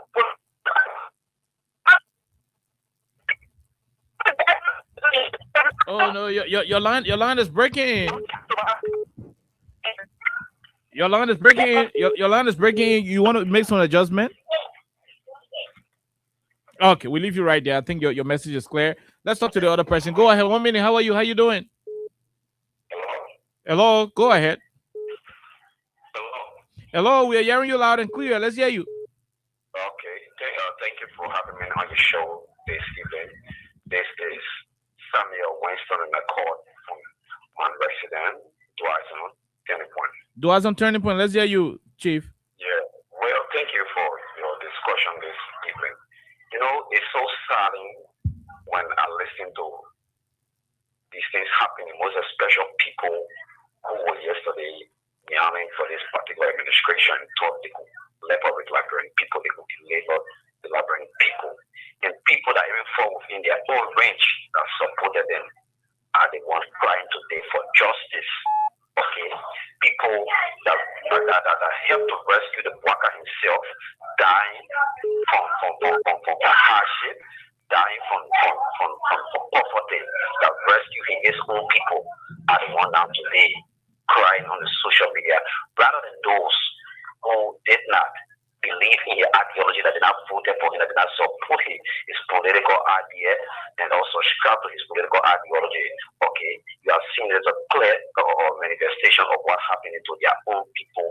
Oh no, your line is breaking. Your line is breaking. Your line is breaking. You want to make some adjustment? Okay, we leave you right there. I think your message is clear. Let's talk to the other person. Go ahead. 1 minute. How are you? How you doing? Hello. Go ahead. Hello. We are hearing you loud and clear. Let's hear you. Okay. Thank you for having me on your show this evening. This is Samuel Winston in the court from my resident, Dwazon Turning Point. Dwazon Turning Point. Let's hear you, Chief. Yeah. Well, thank you for your discussion this evening. You know, it's so saddening when I listen to these things happening, most especially people who were yesterday yearning for this particular administration, thought they could labor with Liberian people, they could labor the Liberian people. And people that even fall within their own range that supported them are the ones crying today for justice. Okay, people that helped to rescue the worker himself, dying from hardship, dying from poverty, that rescuing his own people are the one now today crying on the social media, rather than those who did not believe in the ideology, that did not vote for him, that did not support his political idea, and also subscribe to his political ideology. Okay, you have seen there's a clear manifestation of what happened to their own people,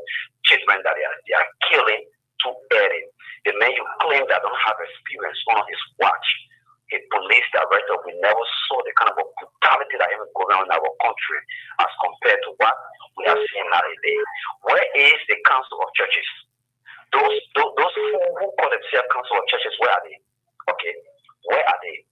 children that they are killing to earning. The man you claim that don't have experience on his watch, a police director, we never saw the kind of brutality that even going on in our country as compared to what we are seeing nowadays. Where is the Council of Churches? Those who call themselves Council of Churches, where are they? Okay, where are they?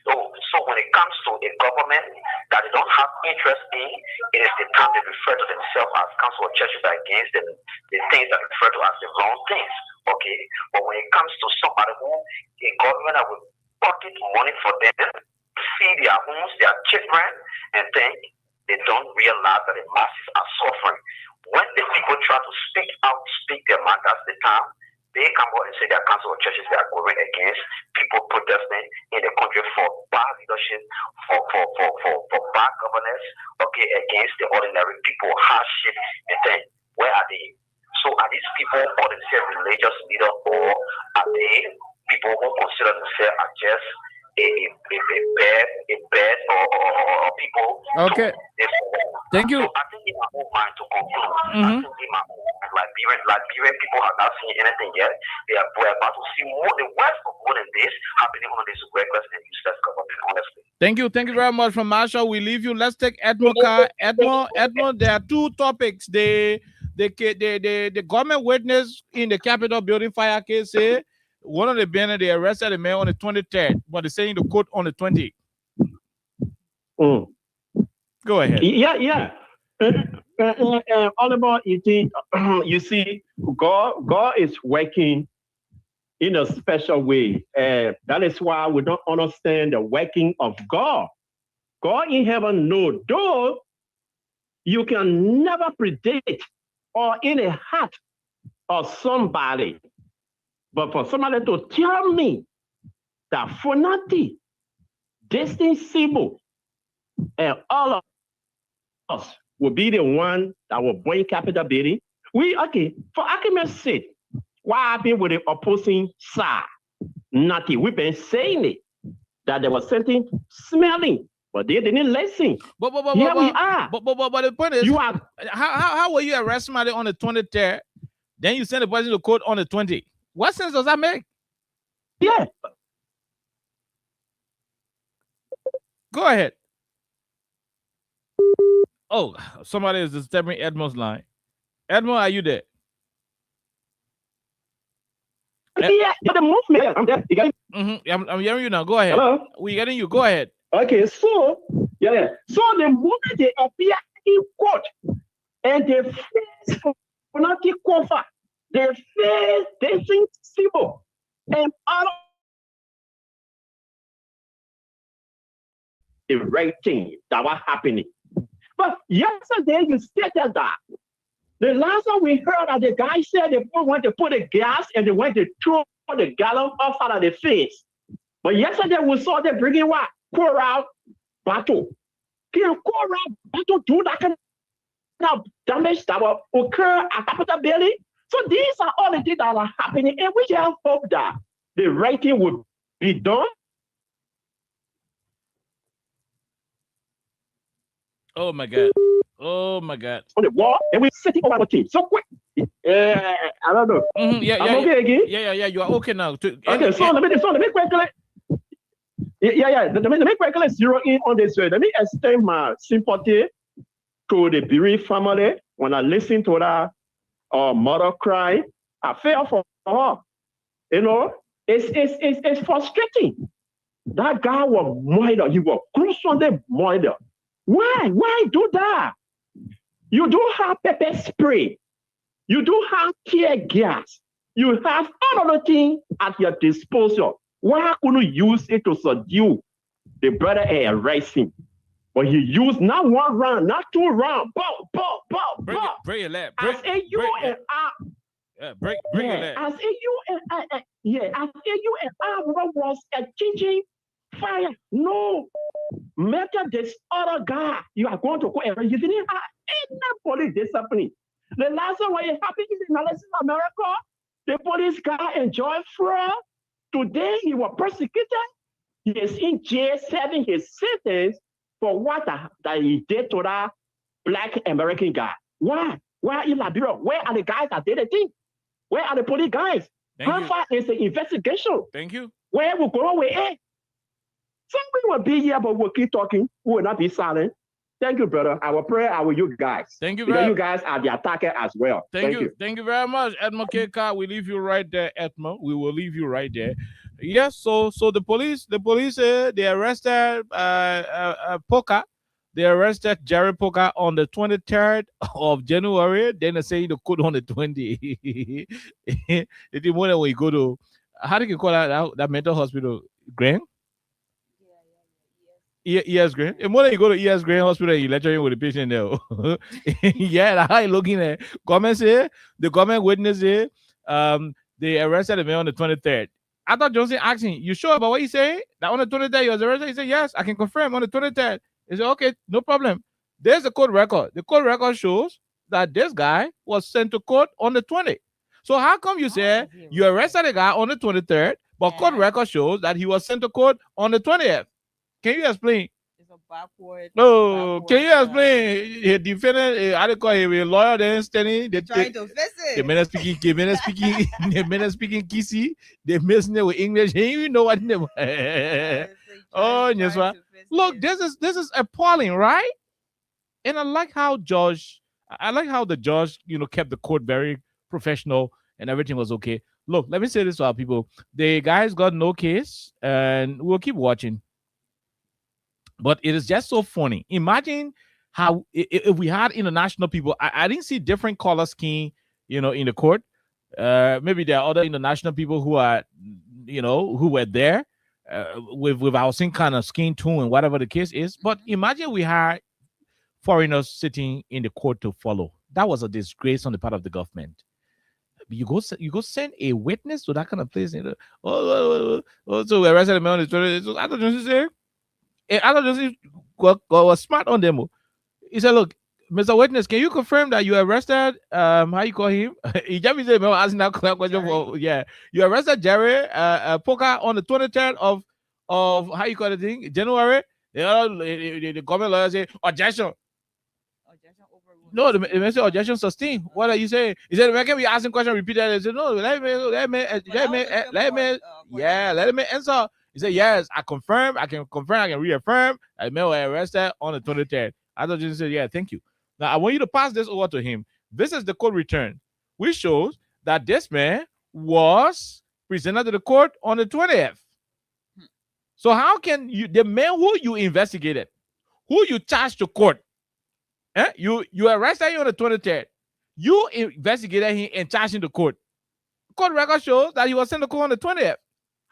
So when it comes to a government that they don't have interest in, it is the time they refer to themselves as Council of Churches against the things that refer to as the wrong things. Okay, but when it comes to somebody who a government that will pocket money for them, feed their homes, their children, and think they don't realize that the masses are suffering. When the people try to speak out, speak their mind, that's the time they come out and say their Council of Churches they are going against people protesting in the country for bad leadership, for bad governance, okay, against the ordinary people, hardship, and then where are they? So are these people or themselves religious leaders, or are they people who consider themselves as just a bad or people? Okay. Thank you. So I think in my own mind to conclude, I think in my own mind, Liberian people have not seen anything yet. We're about to see more, the worst of more than this happening under this reckless and useless government, honestly. Thank you very much from Marshall. We leave you. Let's take Edmond Carr. Edmond, there are two topics. The government witness in the Capitol building fire case say one of the banners they arrested the man on the 23rd, but they're saying the court on the 20th. Go ahead. Yeah. All about you see, God is working in a special way. That is why we don't understand the working of God. God in heaven knows, though you can never predict or in the heart of somebody. But for somebody to tell me that Fonati, Destiny Sibo, and all of us will be the one that will bring capital building, okay, for argument's sake, what happened with the opposing side? Nothing. We've been saying it, that there was something smelling, but they didn't listen. But Here we are. But the point is, you are, how will you arrest somebody on the 23rd, then you send the person to court on the 20th? What sense does that make? Yeah. Go ahead. Oh, somebody is disturbing Edmond's line. Edmond, are you there? Yeah, the movement. I'm there. I'm hearing you now. Go ahead. Hello? We're getting you. Go ahead. Okay, so So the moment they appear in court and they face Fonati Kofa, they face Destiny Sibo, and all the right thing that was happening. But yesterday you stated that the last time we heard that the guy said they went to put the gas and they went to throw the gallon off out of the face. But yesterday we saw them bringing what? Coral battle. Can Coral battle do that kind of damage that will occur at capital building? So these are all the things that are happening, and we just hope that the right thing will be done. Oh my God. Oh my God. On the wall, and we're sitting over the team. So quick. I don't know. Yeah, I'm okay again? Yeah. You are okay now. Okay, so let me quickly. Let me quickly zero in on this. Let me extend my sympathy to the bereaved family. When I listen to that mother cry, I feel for her. You know, it's frustrating. That guy was murdered. He was gruesomely murdered. Why do that? You do have pepper spray. You do have tear gas. You have all of the things at your disposal. Why couldn't you use it to subdue the brother and arrest him? But he used not one round, not two rounds. Break your leg. Break your leg. As you and I was exchanging fire. No. Matter this other guy, you are going to go and you didn't have any police discipline. The last time when it happened in America, the police guy enjoyed fraud. Today he was persecuted. He is in jail serving his sentence for what that he did to that Black American guy. Why? Why in Liberia? Where are the guys that did the thing? Where are the police guys? How far is the investigation? Thank you. Where will go with it? Somebody will be here, but we'll keep talking. We will not be silent. Thank you, brother. Our prayer are with you guys. Thank you, because you guys are the attacker as well. Thank you. Thank you very much, Edmond Keka. We leave you right there, Edmond. We will leave you right there. Yes. So the police, they arrested Poka. They arrested Jerry Poka on the 23rd of January. Then they say the code on the 20th. It's the morning when you go to, how do you call that mental hospital, Graham? ES Green. And more than you go to ES Green Hospital, you lecture with the patient there. Yeah, that's how you looking at. The government witness here, they arrested the man on the 23rd. I thought Johnson asked him, you sure about what he said? That on the 23rd he was arrested? He said, yes, I can confirm on the 23rd. He said, okay, no problem. There's a court record. The court record shows that this guy was sent to court on the 20th. So how come you say you arrested a guy on the 23rd, but court record shows that he was sent to court on the 20th? Can you explain? It's a backward. No, can you explain? The defendant, I call him a lawyer, then standing. They're trying to fix it. The man speaking Kisi. They messing with English. You know what? Oh, yes, what? Look, this is appalling, right? And I like how the judge, kept the court very professional and everything was okay. Look, let me say this to our people. The guys got no case, and we'll keep watching. But it is just so funny. Imagine how if we had international people. I didn't see different color scheme, in the court. Maybe there are other international people who are, who were there with our same kind of skin tone and whatever the case is. But imagine we had foreigners sitting in the court to follow. That was a disgrace on the part of the government. You go send a witness to that kind of place. So we arrested the man on the 20th. I thought you was smart on them. He said, "Look, Mr. Witness, can you confirm that you arrested how you call him?" He just said, "Remember asking that question for you arrested Jerry Poker on the 23rd of how you call the thing, January." The government lawyer say objection. No, the man said objection sustained. What are you saying? He said, "Can we asking question repeatedly?" He said, "No, let me answer." He said, "Yes, I confirm. I can reaffirm. I was arrested on the 23rd." I thought you said, "Yeah, thank you." Now I want you to pass this over to him. This is the court return, which shows that this man was presented to the court on the 20th. So how can you, the man who you investigated, who you charged to court, you arrested him on the 23rd, you investigated him and charged him to court. Court record shows that he was sent to court on the 20th.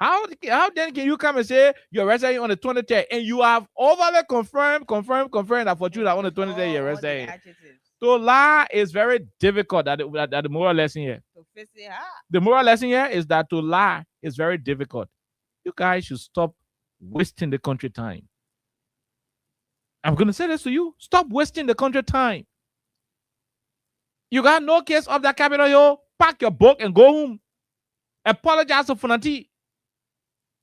How then can you come and say you arrested him on the 23rd and you have overly confirmed that for you that on the 23rd you arrested him? To lie is very difficult. That the moral lesson here. The moral lesson here is that to lie is very difficult. You guys should stop wasting the country time. I'm going to say this to you. Stop wasting the country time. You got no case of that capital, yo. Pack your book and go home. Apologize to Funati.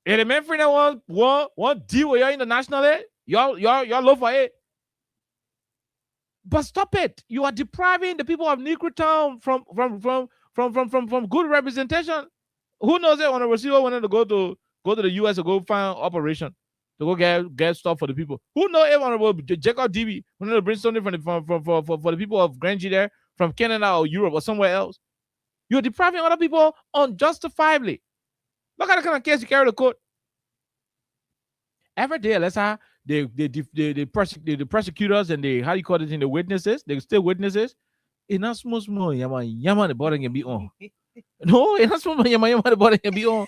If the man friend want deal with you internationally, y'all look for it. But stop it. You are depriving the people of Negro Town from good representation. Who knows it when a receiver wanted to go to the US to go find operation, to go get stuff for the people. Who knows if Honorable Jacob DB wanted to bring something for the people of Grand G there from Canada or Europe or somewhere else? You're depriving other people unjustifiably. Look at the kind of case you carry to court. Every day, let's say the prosecutors and the, how you call it, in the witnesses, they still witnesses. It's not small, yaman the body can be on. No, it's not small, yaman the body can be on.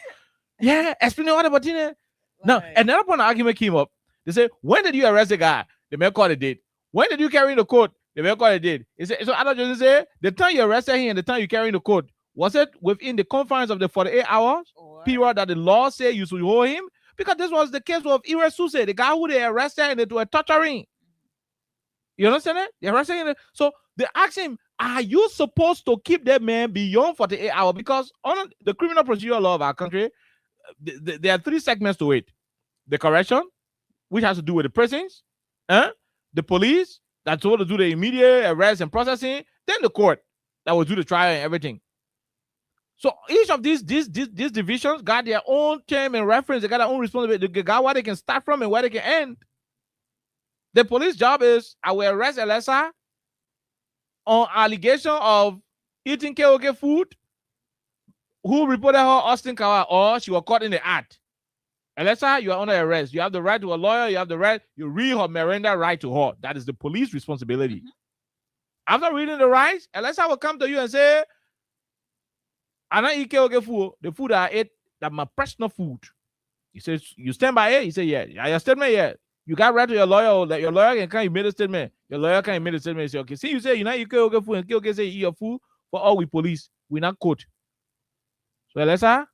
Yeah, explain what about it. Now, another point of argument came up. They say, when did you arrest the guy? The man called it did. When did you carry in the court? The man called it did. So I don't just say the time you arrested him and the time you carry in the court, was it within the confines of the 48 hours period that the law said you should hold him? Because this was the case of Ire Suse, the guy who they arrested and they were torturing. You understand that? They arrested him. So they asked him, are you supposed to keep that man beyond 48 hours? Because on the criminal procedure law of our country, there are three segments to it. The correction, which has to do with the prisons, the police, that's supposed to do the immediate arrest and processing, then the court that will do the trial and everything. So each of these divisions got their own term and reference. They got their own responsibility. They got where they can start from and where they can end. The police job is, I will arrest Elessa on allegation of eating KOK food, who reported her Austin Kawa, or she was caught in the act. Elessa, you are under arrest. You have the right to a lawyer. You have the right. You read her Miranda right to her. That is the police responsibility. After reading the rights, Elessa will come to you and say, I don't eat KOK food. The food I ate, that's my personal food. He says, you stand by it? He said, yeah. Your statement, yeah. You got right to your lawyer, or that your lawyer can come make a statement. Your lawyer can make a statement and say, okay, see, you say you not eat KOK food, and KOK say you eat your food, for all we police, we not court. So Elessa,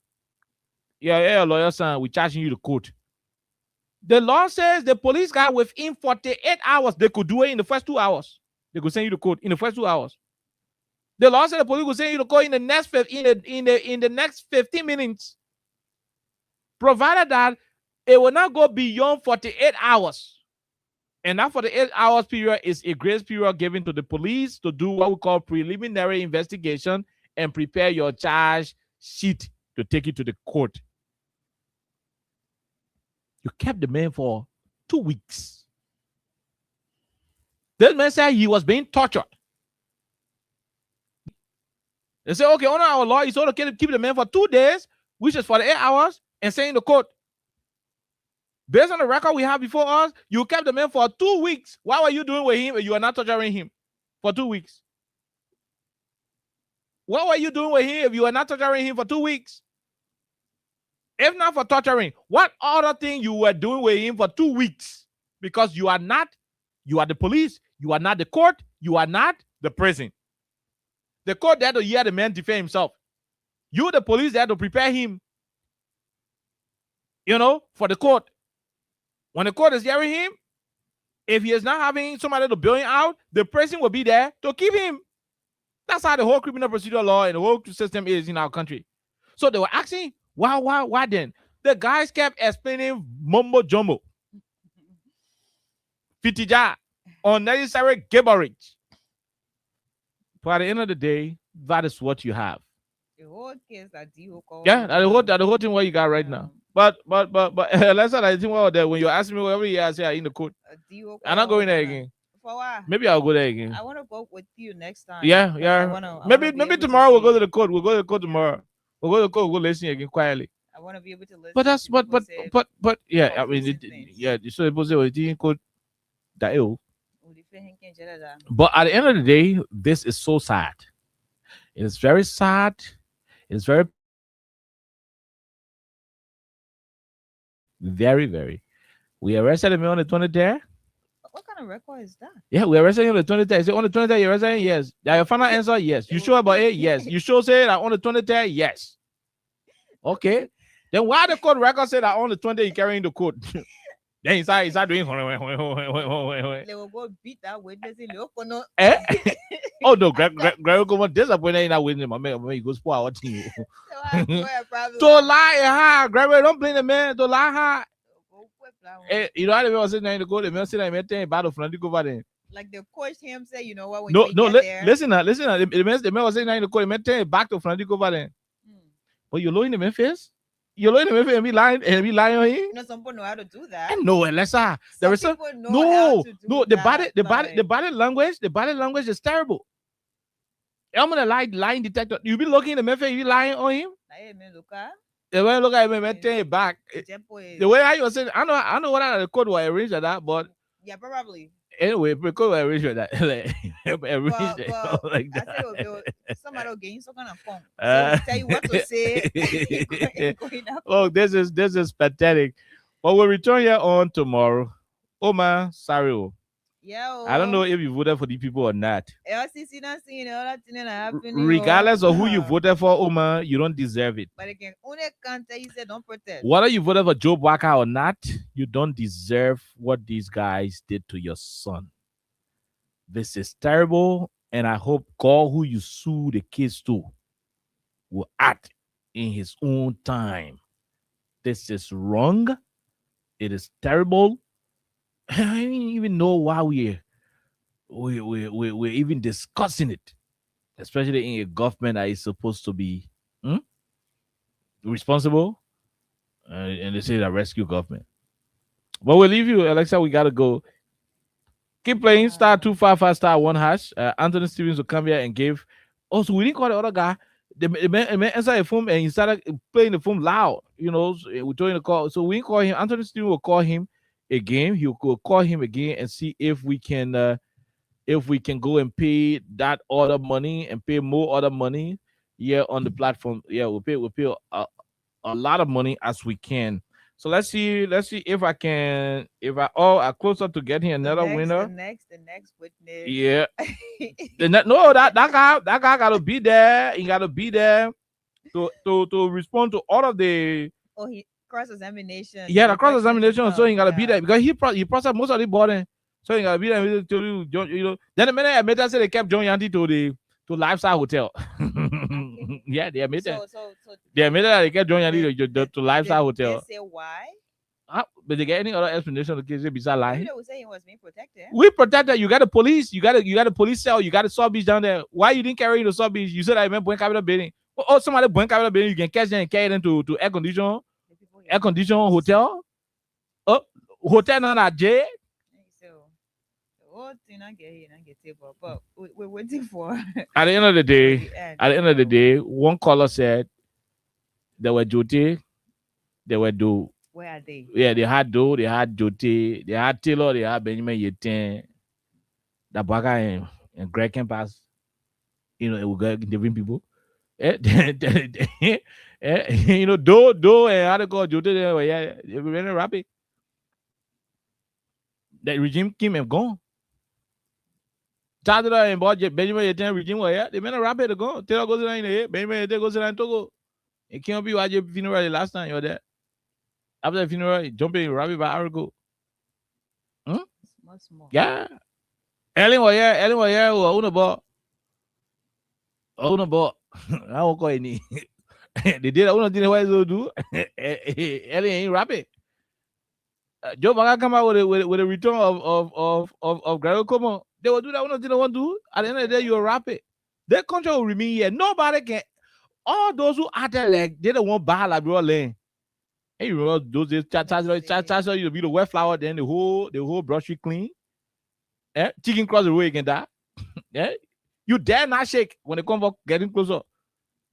yeah, lawyer son, we charging you to court. The law says the police guy within 48 hours, they could do it in the first 2 hours. They could send you to court in the first 2 hours. The law said the police will send you to court in the next in the next 15 minutes, provided that it will not go beyond 48 hours. And that 48 hours period is a grace period given to the police to do what we call preliminary investigation and prepare your charge sheet to take it to the court. You kept the man for 2 weeks. This man said he was being tortured. They say, okay, under our law, it's okay to keep the man for 2 days, which is 48 hours, and say in the court. Based on the record we have before us, you kept the man for 2 weeks. What were you doing with him? You are not torturing him for 2 weeks. What were you doing with him if you were not torturing him for 2 weeks? If not for torturing, what other thing you were doing with him for 2 weeks? Because you are the police, you are not the court, you are not the prison. The court there to hear the man defend himself. You, the police, there to prepare him, for the court. When the court is hearing him, if he is not having somebody to bail him out, the prison will be there to keep him. That's how the whole criminal procedure law and the whole system is in our country. So they were asking, why then? The guys kept explaining mumbo jumbo, fitija, unnecessary gibberish. But at the end of the day, that is what you have. The whole case that you call. Yeah, the whole thing what you got right now. But let's say I think when you ask me whatever you ask, in the court. I'm not going there again. For what? Maybe I'll go there again. I want to go with you next time. Yeah. Maybe tomorrow we'll go to the court. We'll go to the court tomorrow. We'll go to the court. We'll listen again quietly. I want to be able to listen. But that's but yeah. I mean, so people say, "Well, it didn't go that ill." But at the end of the day, this is so sad. It is very sad. It is very, very, very. We arrested him on the 23rd. What kind of record is that? Yeah, we arrested him on the 23rd. Is it on the 23rd you arrested him? Yes. Your final answer, yes. You sure about it? Yes. You sure say that on the 23rd? Yes. Okay. Then why the court record say that on the 20th you carrying the code? Then he start doing. They will go beat that witness in the Oh no, Greg go disappointed in that witness. My man, he goes for our team. To lie, Greg, don't blame the man. To lie, you know how the man was sitting there in the court. The man sitting there saying battle from the over there. Like the coach him say, you know what? When Listen now. The man was sitting there in the court. The man saying back to Fernando over there. But you're lowering the man face. You're learning him and be lying on him. Some people know how to do that. No, unless there is the body language is terrible. I'm gonna lying detector. You be looking at the man, you be lying on him. The way I look at him and tell you back. The way I was saying, I know what the code was arranged like that, but yeah, probably. Anyway, because I arranged like that. Like that. Somebody will gain some kind of phone. So tell you what to say. Oh, this is pathetic. But we'll return here on tomorrow. Omar Sario. Yeah. I don't know if you voted for the people or not. Regardless of who you voted for, Omar, you don't deserve it. But again, only can't tell you say don't protest. Whether you voted for Joe Walker or not, you don't deserve what these guys did to your son. This is terrible, and I hope God, who you sue the kids to, will act in his own time. This is wrong. It is terrible. I don't even know why we're even discussing it, especially in a government that is supposed to be responsible, and they say that rescue government. But we'll leave you, Alexa. We gotta go. Keep playing *255*1#. Anthony Stevens will come here and give. Also, we didn't call the other guy. The man answered the phone and he started playing the phone loud. You know, we're doing the call. So we didn't call him. Anthony Stevens will call him again. He will call him again and see if we can go and pay that other money and pay more other money here on the platform. Yeah, we'll pay a lot of money as we can. So let's see if I close up to getting another winner. The next witness. Yeah. that guy gotta be there. He gotta be there to respond to all of the cross-examination. Yeah, the cross-examination. So he gotta be there because he processed most of the boarding. So he gotta be there to Then the minute I made that say they kept John Yanti to Lifestyle Hotel. Yeah, they admitted that. They admitted that they kept John Yanti to Lifestyle Hotel. They say why? But they get any other explanation to case besides lying? They would say he was being protected. We protected. You got the police. You got a police cell. You got the sub beach down there. Why you didn't carry the sub beach? You said I meant Buen Capital building. Oh, somebody Buen Capital building. You can catch them and carry them to air condition hotel. Oh, hotel not J. But we're waiting for. At the end of the day, one caller said they were Jote, they were Do. Where are they? Yeah, they had Do, they had Jote, they had Taylor, they had Benjamin Yetin, that Baga and Greg Campus. You know, it will get different people. You know, do and how to call Jote there, yeah, they were very rapid. That regime came and gone. Tadra and budget Benjamin Etan regime were yeah, they were rapid to go. Tell goes in here, Benjamin Etan goes in Togo. It can't be why you funeral the last time you're there. After the funeral, jumping rapid by Arago. Yeah. Ellen was here, who own a ball. Own a ball. I won't call any. They did what they do. Ellen ain't rapid. Joe Baga come out with a return of Grego Como. They will do that. One didn't want to do. At the end of the day, you're rapid. Their country will remain here. Nobody can. All those who are there, like they don't want bad like bro lane. Hey, you know those days, you to be the wet flower, then the whole brush you clean. Yeah, chicken cross the road again. That. Yeah, you dare not shake when they come up getting closer.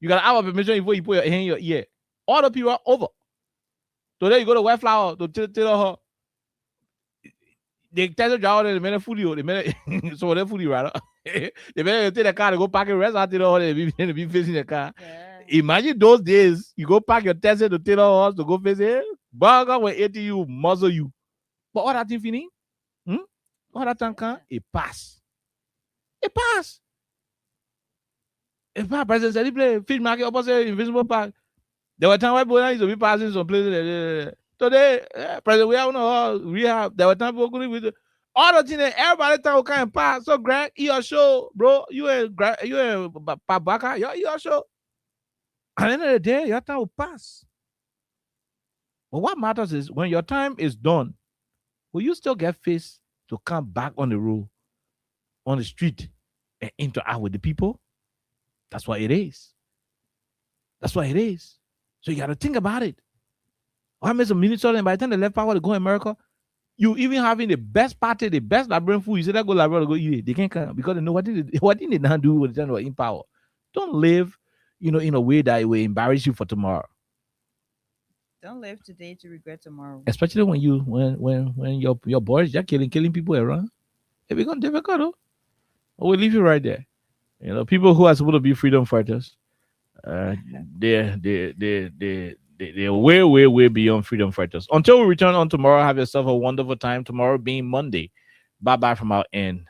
You gotta have a permission before you put your hand in your ear. All the people are over. Today you go to wet flower to tell her. They tell the job they made a foodie, they made so they foodie right. They made take the car to go park and rest out they be facing the car. Yeah. Imagine those days you go park your Tesla to Taylor Horse to go face it. Burger will eat you, muzzle you. But all that thing fini? All that time can it pass. It pass. If my president said he play fish market opposite Invisible Park, there were times where used to be passing some places. Today, president, we have no rehab. There were times we going with all the things. Everybody time we can't pass. So Greg, your show, bro. You ain't Pabaka. Your show. At the end of the day, your time will pass. But what matters is when your time is done, will you still get face to come back on the road, on the street, and interact with the people? That's what it is. That's what it is. So you got to think about it. I made some minutes and by the time they left power to go in America, you even having the best party, the best Liberian food, you say that go Liberia to go eat it. They can't come because they know what did they not do with the time they were in power. Don't live, in a way that it will embarrass you for tomorrow. Don't live today to regret tomorrow. Especially when your boys are killing people around. It becomes difficult, though. We'll leave you right there. People who are supposed to be freedom fighters, they're way beyond freedom fighters. Until we return on tomorrow, have yourself a wonderful time. Tomorrow being Monday. Bye-bye from our end.